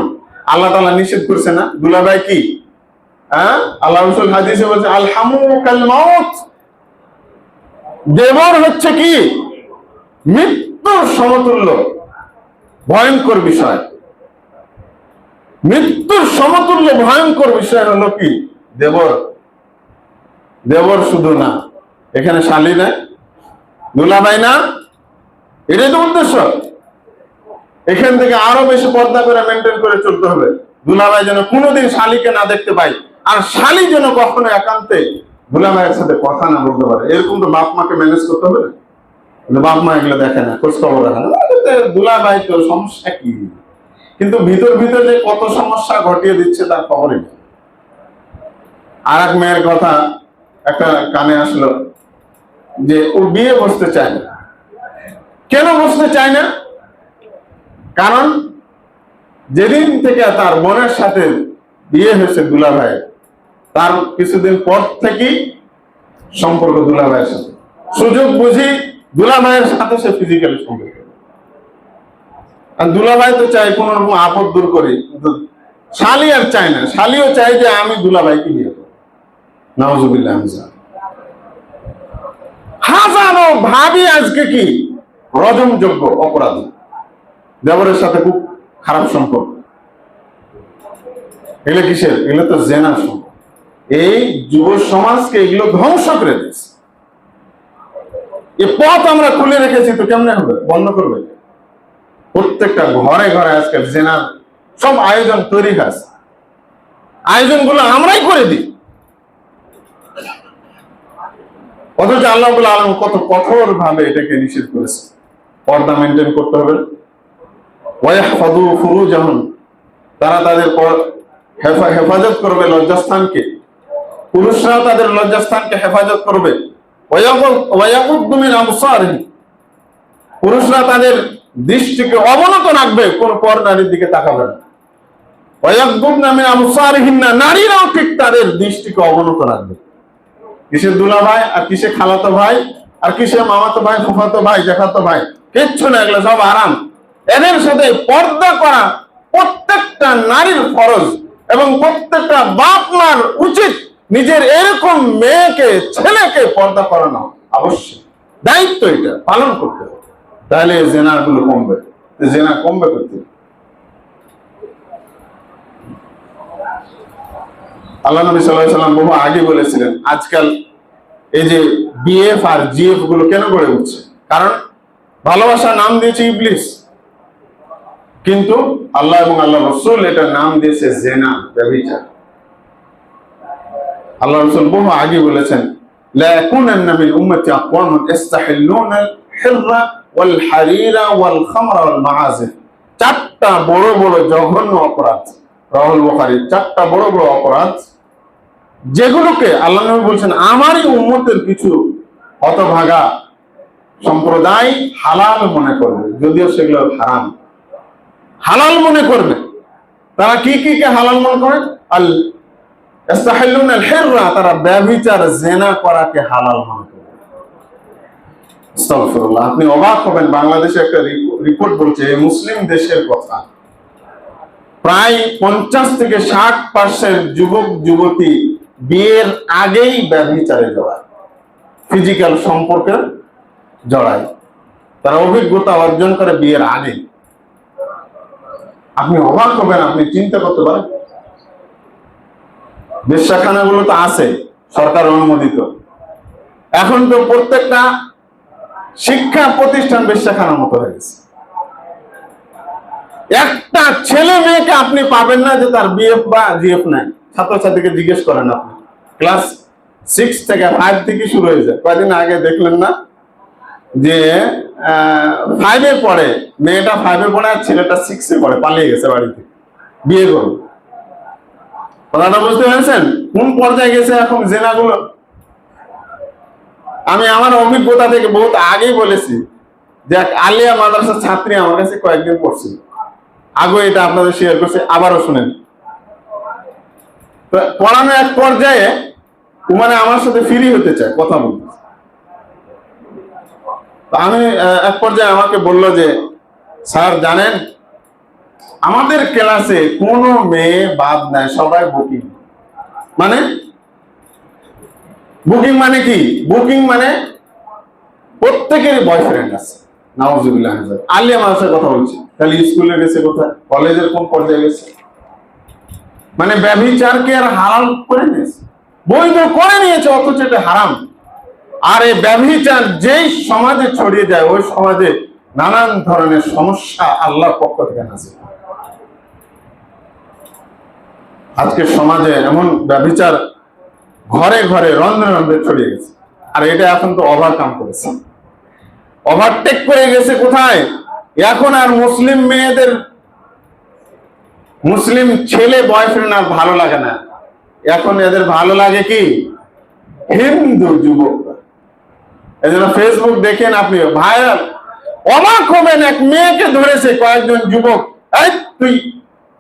আল্লাহ তাআলা নিষেধ করছে না? দুলাভাই কি, হ্যাঁ, আল্লাহ রাসূল হাদিসে বলছে, আল হামু কাল মাউত, দেবর হচ্ছে কি মৃত্যুর সমতুল্য, ভয়ঙ্কর বিষয়। মৃত্যুর সমতুল্য ভয়ঙ্কর বিষয় হলো কি? দেবর। দেবর শুধু না, এখানে শালী নাই, দুলাভাই না, এটাই তো উদ্দেশ্য। এখান থেকে আরো বেশি পর্দা করে মেনটেন করে চলতে হবে। দুলাভাই যেন কোনোদিন শালীকে না দেখতে পাই, আর শালী যেন কখনো একান্তে দুলাভাইয়ের সাথে কথা না বলতে পারে। এরকম তো বাপ মাকে ম্যানেজ করতে হবে না, কিন্তু বাপ মা এগুলো দেখে না, খোঁজ খবর রাখে না, দুলাভাই তো সমস্যা কি, কিন্তু ভিতর ভিতর যে কত সমস্যা ঘটিয়ে দিচ্ছে তার খবরই নেই। আর এক মেয়ের কথা একটা কানে আসলো যে ও বিয়ে বসতে চায় না। কেন বসতে চায় না? কারণ যেদিন থেকে তার বোনের সাথে বিয়ে হয়েছে দুলাভাই, তার কিছুদিন পর থেকেই সম্পর্ক দুলাভাইয়ের সাথে, সুযোগ বুঝি দুলাভাইয়ের সাথে সে ফিজিক্যালি সম্পর্ক। আর দুলাভাই তো চাই কোন রকম আপদ দূর করি, কিন্তু শালী আর চায় না। শালীও চাই যে আমি দুলাভাইকে বিয়ে করব। নাউজুবিল্লাহ। হাজারো ভাবি আজকে কি রজমযোগ্য অপরাধী, দেবরের সাথে খুব খারাপ সম্পর্ক। এগুলো কিসের? এগুলো তো জেনার সম্পর্ক। এই যুব সমাজকে এগুলো ধ্বংস করে দিয়েছে। এই পথ আমরা খুলে রেখেছি, তো কেমনে হবে? বন্ধ করবে? প্রত্যেকটা ঘরে ঘরে আজকে জেনার সব আয়োজন তৈরি আছে, আয়োজনগুলো আমরাই করে দিই। অথচ আল্লাহ রাব্বুল আলামিন কত কঠোর ভাবে এটাকে নিষেধ করেছে। পর্দা মেনটেন করতে হবে। ওয়াহফাযু ফুরুজাহুম, তারা তাদের হেফাজত করবে লজ্জাস্থানকে, পুরুষরা তাদের লজ্জাস্থানকে হেফাজত করবে। ওয়ায়াগুদ্দু মিন আবসারিহিম, পুরুষরা তাদের দৃষ্টিকে অবনত রাখবে, কোন পর নারীর দিকে তাকাবে না। ওয়ায়াগুদ্দু মিন আবসারিহিন্না, নারীরাও ঠিক তাদের দৃষ্টিকে অবনত রাখবে। কিসে দুলাভাই আর কিসে খালাতো ভাই আর কিসে মামাতো ভাই, ফুফাতো ভাই, জ্যাঠাতো ভাই, কিচ্ছু না, এগুলো সব আরাম। এদের সাথে পর্দা করা প্রত্যেকটা নারীর ফরজ, এবং প্রত্যেকটা বাপ মার উচিত নিজের এরকম মেয়েকে, ছেলেকে পর্দা করানো অবশ্যই দায়িত্ব, এটা পালন করতে হবে। তাহলে জেনার গুলো কমবে, জেনা কমবে করতে। আল্লাহ নবী সাল্লাল্লাহু আলাইহি ওয়াসাল্লাম বহু আগে বলেছিলেন, আজকাল এই যে বিএফ আর জিএফ গুলো কেন গড়ে উঠছে? কারণ ভালোবাসার নাম দিয়েছে ইবলিস, কিন্তু আল্লাহ এবং আল্লাহ রাসূল এটা নাম দিয়েছে জেনা, ব্যভিচার। আল্লাহ রাসূল বহু আগে বলেছেন, লা ইয়াকুনান্না মিন উম্মতি আকওয়ামুন ইস্তাহিল্লুনা আল-হিররা ওয়াল হারিরা ওয়াল খামরা ওয়াল মাআজিফ। চারটা বড় বড় জঘন্য অপরাধ, রাহুল বুখারী, চারটা বড় বড় অপরাধ যেগুলোকে আল্লাহ নবী বলছেন আমারই উম্মতের কিছু হতভাগা সম্প্রদায় হালাল মনে করবে, যদিও সেগুলো হারাম, হালাল মনে করবে। তারা কি কি কে হালাল মনে করে? আল ইস্তাহিল্লুনা আল-হিররা, তারা ব্যভিচার, জিনা করাকে হালাল মনে করে। আস্তাগফিরুল্লাহ। আপনি অবাক হবেন, বাংলাদেশে একটা রিপোর্ট বলছে, এই মুসলিম দেশের কথা, প্রায় 50 থেকে 60% যুবক যুবতী বিয়ের আগেই ব্যভিচারে জড়ায়, ফিজিক্যাল সম্পর্কে জড়ায়। তারা অভিজ্ঞতা অর্জন করে বিয়ের আগে। আপনি অবাক হবেন, আপনি চিন্তা করতে পারেন। বেশ্যাখানাগুলো তো আছে সরকার অনুমোদিত, এখন তো প্রত্যেকটা শিক্ষা প্রতিষ্ঠান বেশ্যাখানার মতো হয়ে গেছে। একটা ছেলে মেয়েকে আপনি পাবেন না যে তার বিএফ বা জিএফ নাই। ছাত্রছাত্রীকে জিজ্ঞেস করেন, আপনি ক্লাস 6 থেকে 5 থেকে শুরু হয়ে যায়। কয়েকদিন আগে দেখলেন না যে 5-এ পড়ে, মেয়েটা 5-এ পড়ে আর ছেলেটা 6-এ পড়ে, পালিয়ে গেছে বাড়িতে, বিয়ে করবে। কথাটা বুঝতে পেরেছেন কোন পর্যায়ে গেছে এখন জেনাগুলো? আমি আমার অভিজ্ঞতা থেকে বহুত আগেই বলেছি যে আলিয়া মাদ্রাসার ছাত্রী আমার কাছে কয়েকদিন পড়ছিল, আগে এটা আপনাদের শেয়ার করছে, আবারও শুনেন। পড়ানো এক পর্যায়ে মানে আমার সাথে ফ্রি হতে চায়, কথা বলতে। আমি এক পর্যায়ে আমাকে বলল যে, স্যার জানেন আমাদের ক্লাসে কোনো মেয়ে বাদ নাই, সবাই বুকিং। মানে বুকিং মানে কি? বুকিং মানে প্রত্যেকেরই বয়ফ্রেন্ড আছে। নাউজুবিল্লাহ। আলিয়া মাদ্রাসার কথা বলছি, তাহলে স্কুলে গেছে কোথায়, কলেজের কোন পর্যায়ে গেছে? মানে ব্যভিচারকে আর হারাম করে নিয়েছে, বৈধ করে নিয়েছে, অথচ এটা হারাম। আর এই ব্যভিচার যেই সমাজে ছড়িয়ে যায়, ওই সমাজে নানান ধরনের সমস্যা আল্লাহর পক্ষ থেকে নাযিল। আজকে সমাজে এমন ব্যভিচার ঘরে ঘরে রন্ধ্রে রন্ধ্রে ছড়িয়ে গেছে, আর এটা এখন তো ওভারকাম করেছে, ওভারটেক করে গেছে কোথায়? এখন আর মুসলিম মেয়েদের, মুসলিম ছেলে বয়ফ্রেন্ড আর ভালো লাগে না, এখন এদের ভালো লাগে কি? হিন্দু যুবকরা। এই জন্য ফেসবুক দেখেন আপনি, ভাইরাল, অবাক হবেন, এক মেয়েকে ধরেছে কয়েকজন যুবক, এই তুই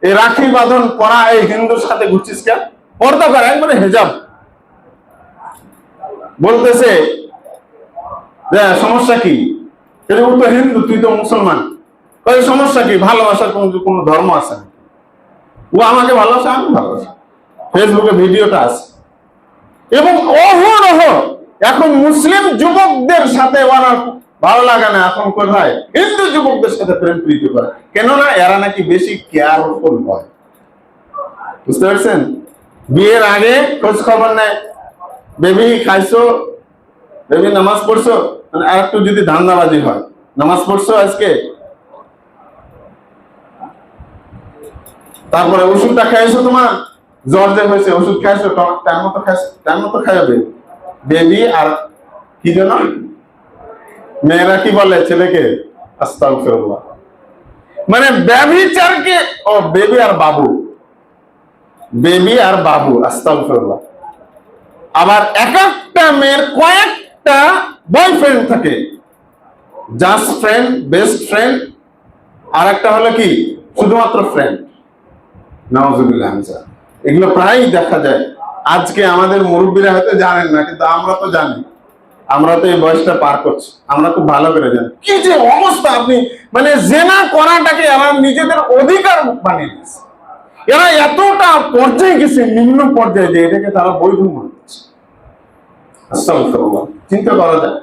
এই রাখি বাঁধন পরা এই হিন্দুর সাথে ঘুরছিস কেন? পর্দা কর, একবারে হেজাব। বলতেছে সমস্যা কি? ও তো হিন্দু, তুই তো মুসলমান, সমস্যা কি? ভালোবাসার কোন ধর্ম আছে না? ও আমাকে ভালোবাসে, আমি ভালোবাসি। ফেসবুকে ভিডিওটা আছে। এবং অহরহ এখন মুসলিম যুবকদের সাথে ওরা ভালো লাগে না, এখন কোথায় হিন্দু যুবকদের সাথে প্রেম প্রীতি করে, কেননা এরা নাকি বেশি কেয়ারফুল হয়। বুঝতে পারছেন? বিয়ের আগে খোঁজ খবর নেয়, বেবি খাইছো, বেবি নামাজ পড়ছো, মানে আর একটু যদি ধান্দাবাজি হয়, নামাজ পড়ছো আজকে, তারপরে ওষুধটা খাইছো, তোমার জ্বর যে হয়েছে ওষুধ খাইছো, টাইম মতো খাইছো, টাইম মতো খাইবে বেবি। আর কি যেন মেয়েরা কি বলে ছেলেকে? আস্তাগফিরুল্লাহ। মানে ব্যভিচারকে ও বেবি আর বাবু, বেবি আর বাবু, আস্তাগফিরুল্লাহ। আবার এক একটা মেয়ের কয়েকটা বয়ফ্রেন্ড থাকে, জাস্ট ফ্রেন্ড, বেস্ট ফ্রেন্ড, আর একটা হলো কি শুধুমাত্র ফ্রেন্ড। নাউজুবিল্লাহ। এগুলো প্রায়ই দেখা যায়। আজকে আমাদের মুরব্বীরা হয়তো জানেন না, কিন্তু আমরা তো জানি, আমরা তো এই বয়সটা পার করছি, আমরা খুব ভালো করে জানি কি যে অবস্থা। আপনি মানে জেনা করাটাকে এরা নিজেদের অধিকার বানিয়ে দিচ্ছে, এরা এতটা পর্যায়ে গেছে, নিম্ন পর্যায়ে, যে এটাকে তারা বৈধ মনে করছে। আস্তাগফিরুল্লাহ। চিন্তা করা যায়।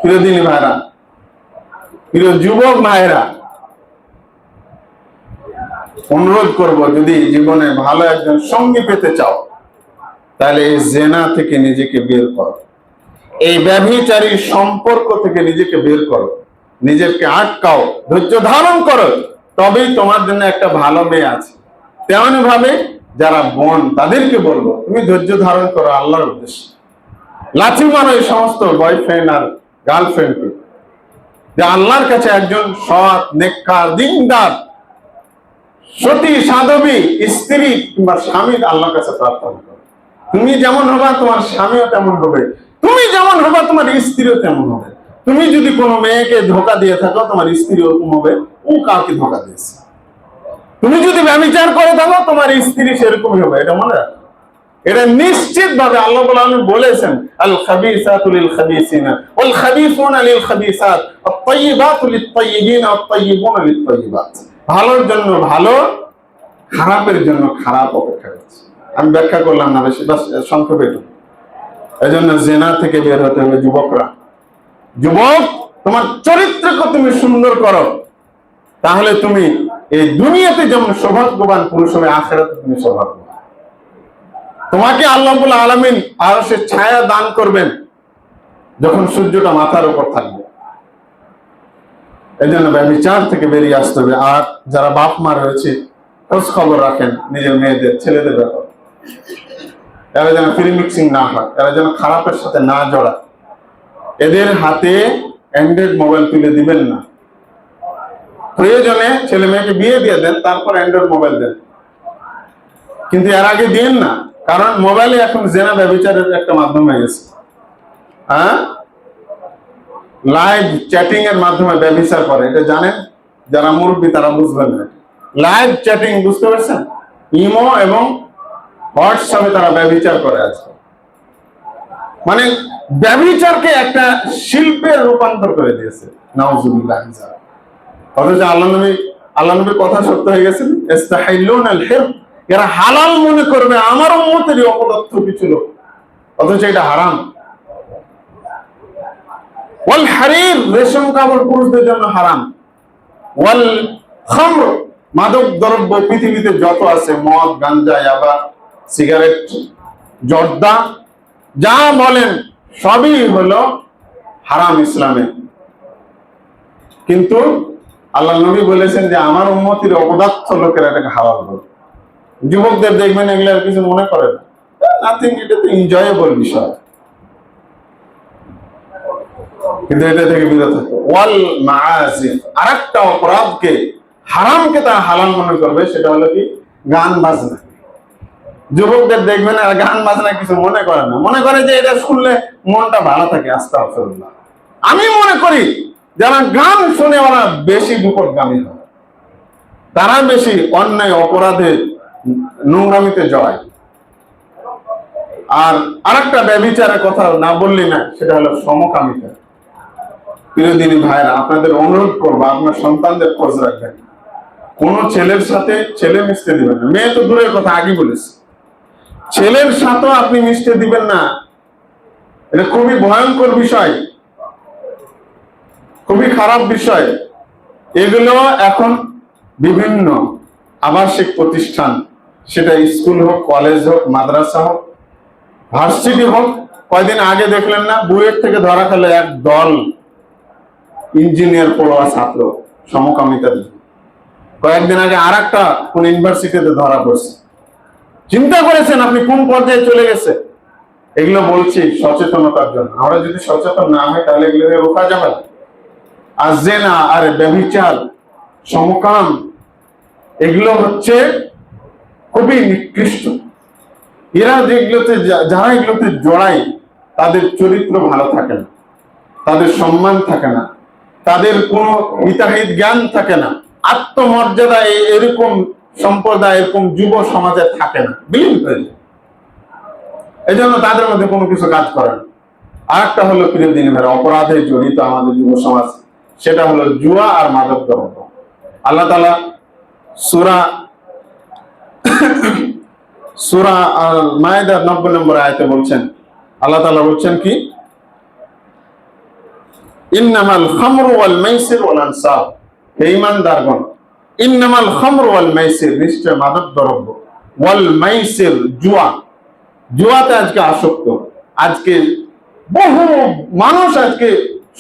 প্রিয় দিনী ভাইরা, প্রিয় যুবক ভাইরা, অনুরোধ করব, যদি জীবনে ভালো একজন সঙ্গী পেতে চাও, তাহলে এই জেনা থেকে নিজেকে বের করো, এই ব্যভিচারী সম্পর্ক থেকে নিজেকে বের করো, নিজেকে আটকাও, ধৈর্য ধারণ করো, তবেই তোমার জন্য একটা ভালো মেয়ে আছে। তেমন ভাবে যারা বোন, তাদেরকে বলবো তুমি ধৈর্য ধারণ করো আল্লাহর উদ্দেশ্যে। লাথি মারো এই সমস্ত বয়ফ্রেন্ড আর গার্লফ্রেন্ডকে, যে আল্লাহর কাছে একজন সৎ, নেককার, দিনদার, সতী, সাধবী স্ত্রী কিংবা স্বামী আল্লাহর কাছে প্রার্থনা করো। তুমি যেমন হবা তোমার স্বামীও তেমন হবে, তুমি যেমন হবা তোমার স্ত্রীও তেমন হবে। তুমি যদি কোনো মেয়েকে ধোকা দিয়ে থাকো, তোমার স্ত্রী ওরকম হবে, ও কাউকে ধোকা দিয়েছে। তুমি যদি ব্যভিচার করে থাকো, তোমার স্ত্রী সেরকমই হবে, এটা মনে রাখো। এটা নিশ্চিত ভাবে আল্লাহ বলেছেন, আল খাবিসাতু লিল খাবিসিনা ওয়াল খাবিসুনা লিল খাবিসাত আত-তাইয়িবাতু লিত-তাইয়িবিনা ওয়াত-তাইয়িবুনা লিত-তাইয়িবাত। ভালোর জন্য ভালো, খারাপের জন্য খারাপ অপেক্ষা করছে। আমি ব্যাখ্যা করলাম না বেশি, বাস সংক্ষেপে। এই জন্য জেনা থেকে বের হতে হবে যুবকরা। যুবক, তোমার চরিত্রকে তুমি সুন্দর করো, তাহলে তুমি এই দুনিয়াতে যেমন সৌভাগ্যবান পুরুষ হবে, আখিরাতে তুমি সৌভাগ্যবান। তোমাকে আল্লাহ রাব্বুল আলামিন আরশের ছায়া দান করবেন যখন সূর্যটা মাথার উপর থাকবে। এই জন্য ব্যভিচার থেকে বেরিয়ে আসতে হবে। আর যারা বাপ মা রয়েছে, খোঁজ খবর রাখেন নিজের মেয়েদের, ছেলেদের ব্যাপারে। এরা যেন ফ্রি মিক্সিং না হয়, এরা যেন খারাপের সাথে না জড়ায়। এদের হাতে অ্যান্ড্রয়েড মোবাইল তুলে দিবেন না। প্রয়োজনে ছেলে মেয়েকে বিয়ে দিয়ে দেন, তারপর অ্যান্ড্রয়েড মোবাইল দেন, কিন্তু এর আগে দিন না। কারণ মোবাইলে এখন জেনা ব্যভিচারের একটা মাধ্যম হয়ে গেছে। হ্যাঁ, লাইভ চ্যাটিং এর মাধ্যমে ব্যভিচার করে, এটা জানেন? যারা মুরব্বী তারা বুঝবেন না। লাইভ চ্যাটিং, বুঝতে পারছেন? ইমো এবং হোয়াটসঅ্যাপে তারা ব্যভিচার করে আছে। মানে ব্যভিচারকে একটা শিল্পের রূপান্তর করে দিয়েছে। নাউজুবিল্লাহ। অথচ আল্লাহ নবীর কথা সত্য হয়ে গেছে, ইস্তাহিল্লুনাল হির, এরা হালাল মনে করবে আমার উম্মতেরই অপদার্থ কিছু লোক, অথচ এটা হারাম। ওয়াল হারির, রেশম কাপড় পুরুষদের জন্য হারাম। ওয়াল খামর, মাদক দ্রব্য পৃথিবীতে যত আছে, মদ, গাঞ্জা, ইয়াবা, সিগারেট, জর্দা, যা বলেন সবই হলো হারাম ইসলামে। কিন্তু আল্লাহ নবী বলেছেন যে আমার উম্মতের অপদার্থ লোকেরা এটাকে হালাল বলে। যুবকদের দেখবেন এগুলো আর কিছু মনে করে না, নাথিং, এটা তো এনজয়েবল বিষয়, কিন্তু এটা থেকে বিরত থাকতে। ওয়াল মাআসিফ, আরেকটা অপরাধকে, হারামকে তারা হালাল মনে করবে, সেটা হলো কি গান বাজনা। যুবকদের দেখবেন আর গান বাজনা কিছু মনে করে না, মনে করে যে এটা শুনলে মনটা ভালো থাকে। আস্তাগফিরুল্লাহ। আমি মনে করি যারা গান শুনে ওরা বেশি বিপদগামী হয়, তারা বেশি অন্যায় অপরাধে নোংরামিতে জড়ায়। আর আরেকটা ব্যভিচারের কথা না বললি না, সেটা হলো সমকামিতা। প্রিয় দিনী ভাইরা, আপনাদের অনুরোধ করবো আপনার সন্তানদের খোঁজ রাখবেন। কোন ছেলের সাথে ছেলে মিশতে দিবেন না, মেয়ে তো দূরের কথা, আগে বলেছি। ছেলের সাথেও আপনি মিশতে দিবেন না, এটা খুবই ভয়ঙ্কর বিষয়, খুবই খারাপ বিষয়। এগুলো এখন বিভিন্ন আবাসিক প্রতিষ্ঠান, সেটা স্কুল হোক, কলেজ হোক, মাদ্রাসা হোক, ভার্সিটি হোক। কয়দিন আগে দেখলেন না, বুয়েট থেকে ধরা খেলো এক দল ইঞ্জিনিয়ার পড়ুয়া ছাত্র সমকামিতা। কয়েকদিন আগে আর একটা কোন ইউনিভার্সিটিতে ধরা পড়ছে। চিন্তা করেছেন আপনি কোন পর্যায়ে চলে গেছে? এগুলো বলছি সচেতনতার জন্য। আমরা যদি সচেতন না হই তাহলে এগুলো রোকা যাবে না। আর জেনা, আর ব্যভিচার, সমকাম, এগুলো হচ্ছে খুবই নিকৃষ্ট। এরা যেগুলোতে, যারা এগুলোতে জড়ায়, তাদের চরিত্র ভালো থাকে না, তাদের সম্মান থাকে না, তাদের কোনো হিতাহিত জ্ঞান থাকে না, আত্মমর্যাদা এরকম সম্প্রদায়, এরকম যুব সমাজে থাকে না, বিলীন হয়ে যায়। এই জন্য তাদের মধ্যে কোনো কিছু কাজ করে না। আর একটা হলো প্রিয় দিনী ভাইরা, অপরাধে জড়িত আমাদের যুব সমাজ, সেটা হলো জুয়া আর মাদক দ্রব্য। আল্লাহ তাআলা সূরা মায়েদার 90 নম্বর আয়াতে বলছেন, আল্লাহ তাআলা বলছেন কি, ইন্নামাল খামরু ওয়াল মাইসির ওয়াল আনসাব, হে ঈমানদারগণ, ইন্নামাল খামরু ওয়াল মাইসির, নিশ্চয় মাদক দ্রব্য, ওয়াল মাইসির, জুয়া, জুয়াতে আজকে আসক্ত। আজকে বহু মানুষ আজকে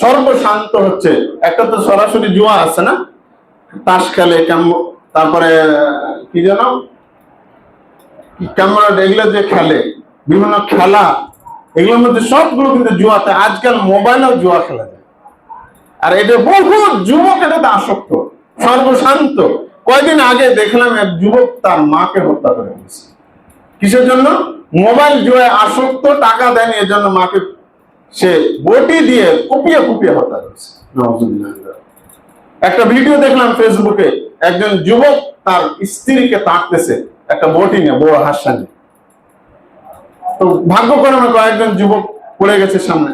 সর্বশান্ত হচ্ছে। একটা তো সরাসরি জুয়া আছে না, তাস খেলে, তারপরে কি যেন ক্যামেরা, এগুলো যে খেলে, বিভিন্ন খেলা, এগুলোর মধ্যে সবগুলো কিন্তু জুয়াতে। আজকাল মোবাইলেও জুয়া খেলা যায়। আর এটা বহু যুবক এটাতে আসক্ত, সর্বশান্ত। কয়েকদিন আগে দেখলাম এক যুবক তার মাকে হত্যা করে দিয়েছে। কিসের জন্য? মোবাইল জুয়ায় আসক্ত, টাকা দেয়নি, এর জন্য মাকে সে বটি দিয়ে কুপিয়ে কুপিয়ে হত্যা করেছে। একটা ভিডিও দেখলাম ফেসবুকে, একজন যুবক তার স্ত্রীকে তাকতেছে একটা বটি নিয়ে, বড় হাসানি। তো ভাগ্য করে না কয়েকজন যুবক পড়ে গেছে সামনে,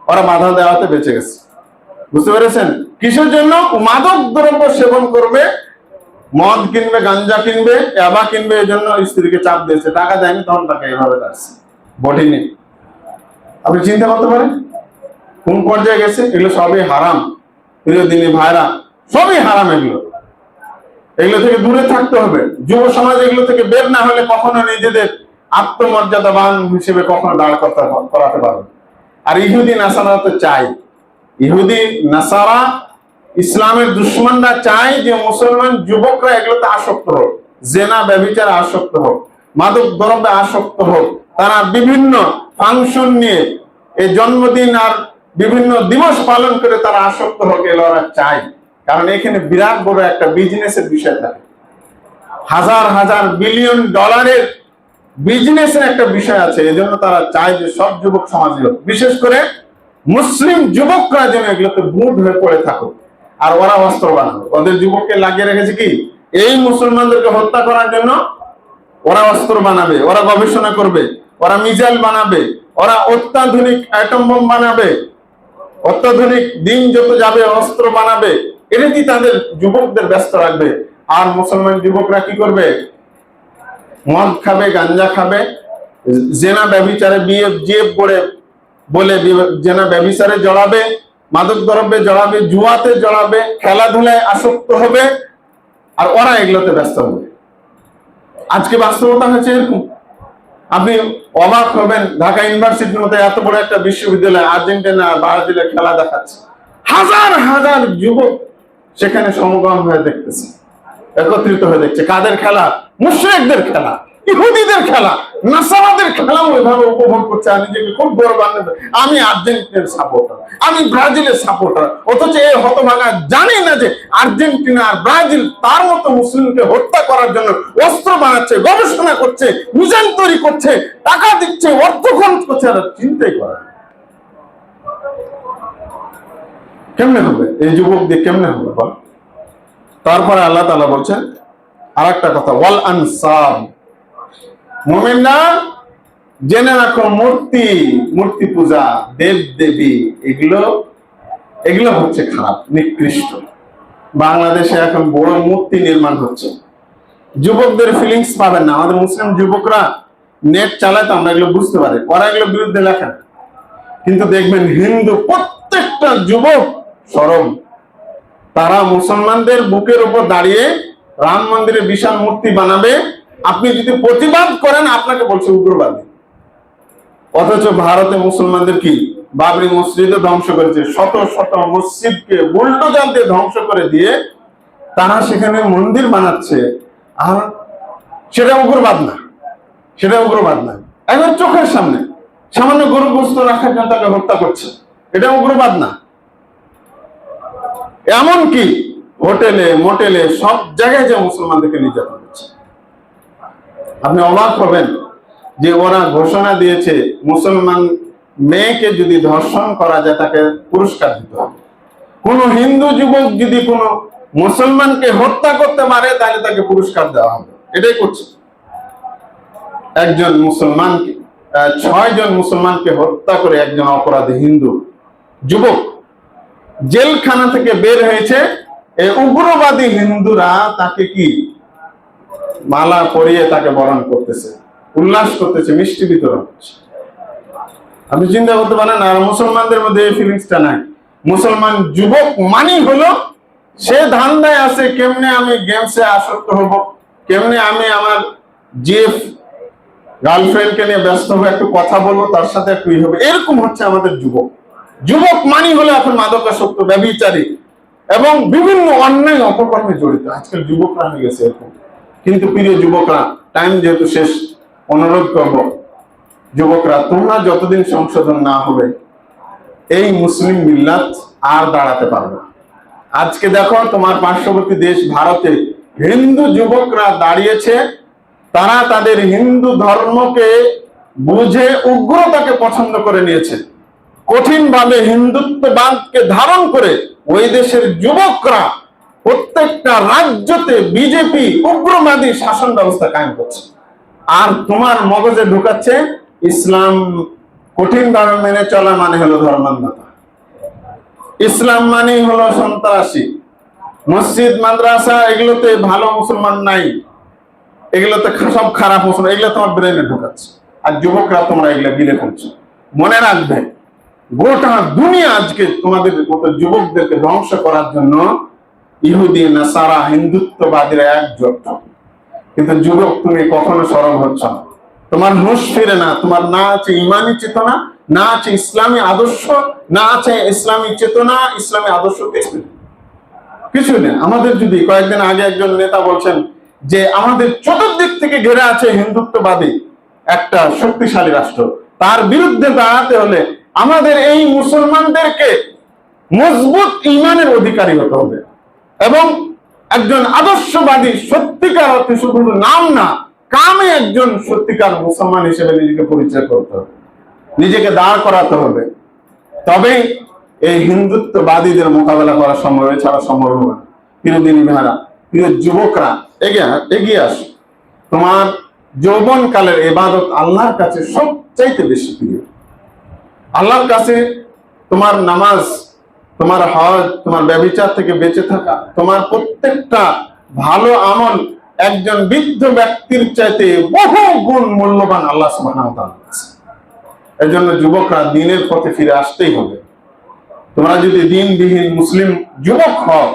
ওরা বাধা দেওয়াতে বেঁচে গেছে। বুঝতে পেরেছেন? কিসের জন্য? মাদক দ্রব্য সেবন করবে, মদ কিনবে, গাঞ্জা কিনবে, ইয়াবা কিনবে, এই জন্য স্ত্রীকে চাপ দিয়েছে, টাকা দেয়নি, তখন তাকে এইভাবে আসছে বটি নিয়ে। আপনি চিন্তা করতে পারেন কোন পর্যায়ে গেছে? এগুলো সবই হারাম প্রিয় দিনী ভাইরা, সবই হারাম। এগুলো থেকে দূরে থাকতে হবে। যুব সমাজ এগুলো থেকে বের না হলে কখনো নিজেদের আত্মমর্যাদাবান হিসেবে কখনো দাঁড় করাতে পারবে। আর ইহুদি নাসারা তো চাই, ইহুদি নাসারা ইসলামের দুশ্মনরা চায় যে মুসলমান যুবকরা এগুলোতে আসক্ত হোক, জেনা ব্যভিচারে আসক্ত হোক, মাদক দ্রব্যে আসক্ত হোক। তারা বিভিন্ন ফাংশন নিয়ে, এই জন্মদিন আর বিভিন্ন দিবস পালন করে তারা আসক্ত হোক, এগুলো ওরা চায়। কারণ এখানে বিরাট বড় একটা বিজনেসের বিষয় থাকে, হাজার হাজার বিলিয়ন ডলারের বিজনেসের একটা বিষয় আছে। এই জন্য তারা চায় যে সব যুবক সমাজে, বিশেষ করে মুসলিম যুবকরা যেন এগুলোতে বুঁদ হয়ে পড়ে থাকুক। আর ওরা অস্ত্র বানাবে, ওদের যুবককে লাগিয়ে রেখেছে কি, এই মুসলমানদেরকে হত্যা করার জন্য ওরা অস্ত্র বানাবে, ওরা গবেষণা করবে, ওরা মিসাইল বানাবে, ওরা অত্যাধুনিক অ্যাটম বোম বানাবে, অত্যাধুনিক দিন যত যাবে অস্ত্র বানাবে। এটাই তাদের যুবকদের ব্যস্ত রাখবে। আর মুসলমান যুবকরা কি করবে? মদ খাবে, গাঞ্জা খাবে, জেনা ব্যভিচারে বিয়ে বলে জেনা ব্যভিচারে জড়াবে, মাদক দ্রব্যে জড়াবে, জুয়াতে জড়াবে, খেলাধুলায় আসক্ত হবে, আর ওরা এগুলোতে ব্যস্ত হবে। আজকে বাস্তবতা হচ্ছে এরকম। আপনি অবাক হবেন, ঢাকা ইউনিভার্সিটির মতো এত বড় একটা বিশ্ববিদ্যালয়, আর্জেন্টিনা ব্রাজিলে খেলা দেখাচ্ছে, হাজার হাজার যুবক সেখানে সমগম হয়ে দেখতেছে। একত্রিত হয়ে দেখছে। কাদের খেলা? মুশরিকদের খেলা, ইহুদিদের খেলা, নাসারাদের খেলা ওইভাবে উপভোগ করছে। আর নিজেকে খুব গৌরবান্বিত, আমি আর্জেন্টিনার সাপোর্টার, আমি ব্রাজিলের সাপোর্টার। অথচ এই হতভাগা জানি না যে আর্জেন্টিনা আর ব্রাজিল তার মতো মুসলিমকে হত্যা করার জন্য অস্ত্র বানাচ্ছে, গবেষণা করছে, মিসাইল তৈরি করছে, টাকা দিচ্ছে, অর্থ খরচ করছে। আর চিন্তাই করে কেমনে হবে? এই যুবক দিয়ে কেমনে হবে বল? তারপরে আল্লাহ তাআলা বলছেন আরেকটা কথা, ওয়াল আনসাব, মুমিনরা জেনে রাখো, মূর্তি পূজা, দেব দেবী, এগুলো হচ্ছে খারাপ, নিকৃষ্ট। বাংলাদেশে এখন বড় মূর্তি নির্মাণ হচ্ছে। যুবকদের ফিলিংস পাবেন না। আমাদের মুসলিম যুবকরা নেট চালায় তো আমরা এগুলো বুঝতে পারি, ওরা এগুলোর বিরুদ্ধে লেখেন। কিন্তু দেখবেন হিন্দু প্রত্যেকটা যুবক সরব, তারা মুসলমানদের বুকের উপর দাঁড়িয়ে রাম মন্দিরে বিশাল মূর্তি বানাবে। আপনি যদি প্রতিবাদ করেন আপনাকে বলছে উগ্রবাদী। অথচ ভারতে মুসলমানদের কি বাবরি মসজিদে ধ্বংস করেছে, শত শত মসজিদকে বুলডোজার দিয়ে ধ্বংস করে দিয়ে তারা সেখানে মন্দির বানাচ্ছে। আর সেটা উগ্রবাদ না, সেটা উগ্রবাদ না। একবার চোখের সামনে সামান্য গরু গোশত রাখার জন্য তাকে হত্যা করছে, এটা উগ্রবাদ না। এমনকি হোটেলে মোটেলে সব জায়গায় যে মুসলমানদেরকে নির্যাতন করছে। আপনি অবাক হবেন যে ওরা ঘোষণা দিয়েছে মুসলমান মেয়েকে যদি ধর্ষণ করা যায় তাকে পুরস্কার দিতে হবে। কোন হিন্দু যুবক যদি কোনো মুসলমানকে হত্যা করতে পারে তাহলে তাকে পুরস্কার দেওয়া হবে। এটাই করছে। একজন মুসলমানকে 6 জন মুসলমানকে হত্যা করে একজন অপরাধী হিন্দু যুবক জেলখানা থেকে বের হয়েছে। এই উগ্রবাদী হিন্দুরা তাকে কি মালা পরিয়ে তাকে বরণ করতেছে, উল্লাস করতেছে, মিষ্টি বিতরণ করছে। আপনি চিন্তা করতে পারেন। আর মুসলমানদের মধ্যে এই ফিলিংসটা নাই। মুসলমান যুবক মানি হলো সে ধান্দায় আছে কেমনে আমি গেমসে আসক্ত হব, কেমনে আমি আমার জিএফ গার্লফ্রেন্ডকে নিয়ে ব্যস্ত হবো, একটু কথা বলবো, তার সাথে একটু হবে। এরকম হচ্ছে আমাদের যুবক। যুবক মানি হলে এখন মাদকাসক্ত, ব্যভিচারী এবং বিভিন্ন অন্যায় অপকর্মে জড়িত। আজকাল যুবকরা হয়ে গেছে এরকম। কিন্তু প্রিয় যুবকরা, টাইম যেহেতু শেষ, অনুরোধ করব যুবকরা, তোমরা যতদিন সংশোধন না হবে এই মুসলিম মিল্লাত আর দাঁড়াতে পারবে না। আজকে দেখো তোমার পার্শ্ববর্তী দেশ ভারতে হিন্দু যুবকরা দাঁড়িয়েছে। তারা তাদের হিন্দু ধর্মকে বুঝে উগ্রতাকে পছন্দ করে নিয়েছে। কঠিন ভাবে হিন্দুত্ববাদকে ধারণ করে ওই দেশের যুবকরা প্রত্যেকটা রাজ্যতে বিজেপি উগ্রবাদী শাসন ব্যবস্থা কায়েম করছে। আর তোমার মগজে ঢুকাচ্ছে ইসলাম কঠিন ভাবে মেনে চলা মানে হলো ধর্মান্ধতা, ইসলাম মানে হলো সন্ত্রাসী, মসজিদ মাদ্রাসা এগুলোতে ভালো মুসলমান নাই, এগুলোতে সব খারাপ মুসলমান, এগুলো তোমার ব্রেনে ঢুকাচ্ছে। আর যুবকরা তোমরা এগুলো গিলে ফেলছো। মনে রাখবে গোটা দুনিয়া আজকে তোমাদের মতো যুবকদেরকে ধ্বংস করার জন্য ইহুদি নাসারা হিন্দুত্ববাদীরা একজোট। কিন্তু যুবক তুমি কখনো সরব হচ্ছ না, তোমার হুঁশ ফিরে না। তোমার না আছে ইমানি চেতনা, না আছে ইসলামী আদর্শ, না আছে ইসলামী চেতনা, ইসলামী আদর্শ, কিছু নেই। আমাদের যদি কয়েকদিন আগে একজন নেতা বলছেন যে আমাদের চতুর্দিক থেকে ঘেরা আছে হিন্দুত্ববাদী একটা শক্তিশালী রাষ্ট্র, তার বিরুদ্ধে দাঁড়াতে হলে আমাদের এই মুসলমানদেরকে মজবুত ইমানের অধিকারী হতে হবে এবং একজন আদর্শবাদী সত্যিকার অর্থে শুধু নাম না কামে একজন সত্যিকার মুসলমান হিসেবে নিজেকে পরিচয় করতে হবে, নিজেকে দাঁড় করাতে হবে। তবেই এই হিন্দুত্ববাদীদের মোকাবেলা করা সম্ভব, এছাড়া সম্ভব হবে না। প্রিয় দিনী ভাইরা, প্রিয় যুবকরা, এগিয়ে আসো। তোমার যৌবন কালের ইবাদত আল্লাহর কাছে সবচাইতে বেশি প্রিয়। আল্লাহর কাছে তোমার নামাজ, তোমার হজ, তোমার ব্যভিচার থেকে বেঁচে থাকা, তোমার প্রত্যেকটা ভালো আমল একজন বৃদ্ধ ব্যক্তির চাইতে বহু গুণ মূল্যবান আল্লাহ সুবহানাহু ওয়া তাআলার কাছে। এজন্য যুবকরা দ্বীনের পথে ফিরে আসতেই হবে। তোমরা যদি দ্বীনবিহীন মুসলিম যুবক হও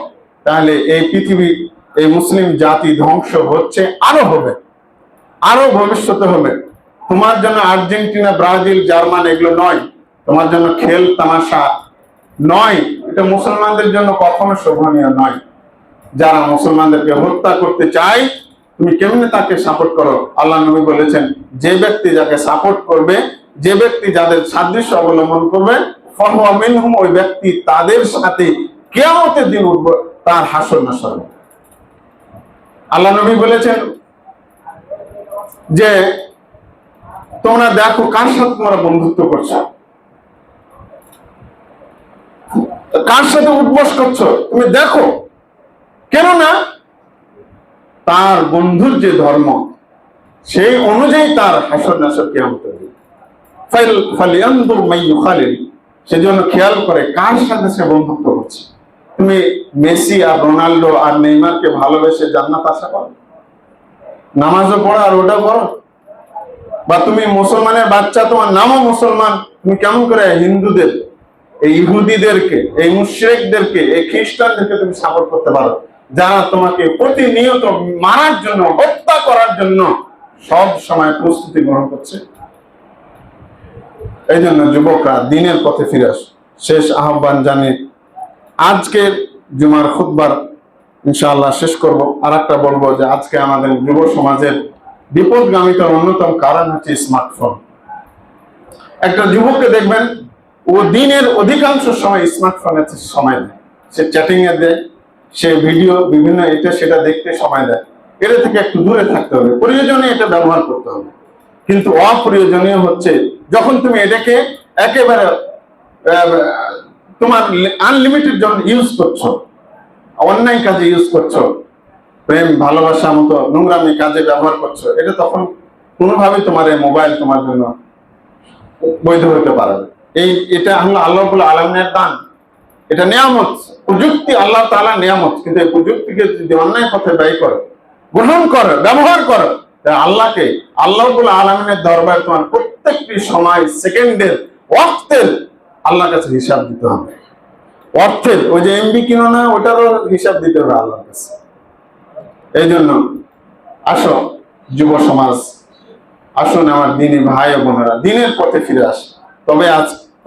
তাহলে এই পৃথিবী, এই মুসলিম জাতি ধ্বংস হচ্ছে, আরো হবে, আরো ভবিষ্যতে হবে। তোমার জন্য আর্জেন্টিনা, ব্রাজিল, জার্মান এগুলো নয়, তোমার জন্য খেল তামাশা নয়। এটা মুসলমানদের জন্য কখনো শোভনীয় নয়। যারা মুসলমানদেরকে হত্যা করতে চায় তুমি কেমনে তাকে সাপোর্ট করো? আল্লাহ নবী বলেছেন, যে ব্যক্তি যাকে সাপোর্ট করবে, যে ব্যক্তি যাদের সাদৃশ্য অবলম্বন করবে, ফাহুয়া মিনহুম, ওই ব্যক্তি তাদের সাথে কিয়ামতের দিন উঠবে, তার হাসর নাসর হবে। আল্লাহ নবী বলেছেন যে তোমরা দেখো কার সাথে তোমরা বন্ধুত্ব করছো, কার সাথে উঠবস করছো, তুমি দেখো, কেননা তার বন্ধুর যে ধর্ম সেই অনুযায়ী তার হাসর নাসর কিয়ামতের দিন। ফালিয়ানজুর মান ইউখালিল, সেজন্য খেয়াল করে কার সাথে সে বন্ধুত্ব করছে। তুমি মেসি আর রোনাল্ডো আর নেইমারকে ভালোবেসে জান্নাত আশা করো? নামাজও পড়ো আর ওটা করো? বা তুমি মুসলমানের বাচ্চা, তোমার নামও মুসলমান, তুমি কেমন করে হিন্দুদের, এই ইহুদিদেরকে, এই মুশরিকদেরকে, এই খ্রিস্টানদেরকে তুমি সাপোর্ট করতে পারো, যারা তোমাকে প্রতিনিয়ত মারার জন্য, হত্যা করার জন্য সব সময় প্রস্তুতি গ্রহণ করছে? এই জন্য যুবকরা দিনের পথে ফিরে আসো। শেষ আহ্বান জানিয়ে আজকের জুমার খুতবার ইনশাআল্লাহ শেষ করব। আর একটা বলবো যে আজকে আমাদের যুব সমাজের বিপদগামিতার অন্যতম কারণ হচ্ছে স্মার্টফোন। একটা যুবককে দেখবেন ও দিনের অধিকাংশ সময় স্মার্টফোনে সময় দেয়, সে চ্যাটিং এ দেয়, সে ভিডিও বিভিন্ন এটা সেটা দেখতে সময় দেয়। এটা থেকে একটু দূরে থাকতে হবে, প্রয়োজনে এটা ব্যবহার করতে হবে। কিন্তু অপ্রয়োজনীয় হচ্ছে যখন তুমি এটাকে একেবারে তোমার আনলিমিটেড যখন ইউজ করছো, অন্যায় কাজে ইউজ করছো, প্রেম ভালোবাসা মতো নোংরামি কাজে ব্যবহার করছো, এটা তখন কোনোভাবেই তোমার এই মোবাইল তোমার জন্য বৈধ হতে পারে না। এটা হলো আল্লাহ রাব্বুল আলামিনের দান, এটা নিয়ামত। প্রযুক্তি আল্লাহ তাআলা নিয়ামত, কিন্তু এই প্রযুক্তিকে যদি অন্যায় পথে ব্যয় করো, গ্রহণ করো, ব্যবহার করো, আল্লাহকে, আল্লাহ রাব্বুল আলামিনের দরবারে তোমার প্রত্যেকটি সময়, সেকেন্ডের, ওয়াক্তের আল্লাহর কাছে হিসাব দিতে হবে। অর্থের ওই যে এমবি কিনো না, ওটারও হিসাব দিতে হবে আল্লাহর কাছে। এই জন্য আসো যুব সমাজ, আসুন আমার দিনী ভাই ও বোনেরা, দিনের পথে ফিরে আসি।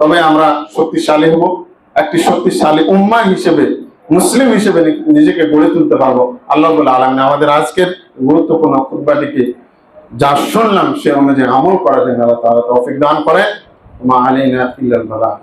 তবে আমরা শক্তিশালী হব, একটি শক্তিশালী উম্মাহ হিসেবে, মুসলিম হিসেবে নিজেকে গড়ে তুলতে পারবো। আল্লাহ রাব্বুল আলামিন আমাদের আজকের গুরুত্বপূর্ণ খুতবাটিকে যা শুনলাম সে অনুযায়ী আমল করার জন্য আল্লাহ তাআলা তৌফিক দান করে। মা আলাইনা ইল্লাল বালাগ।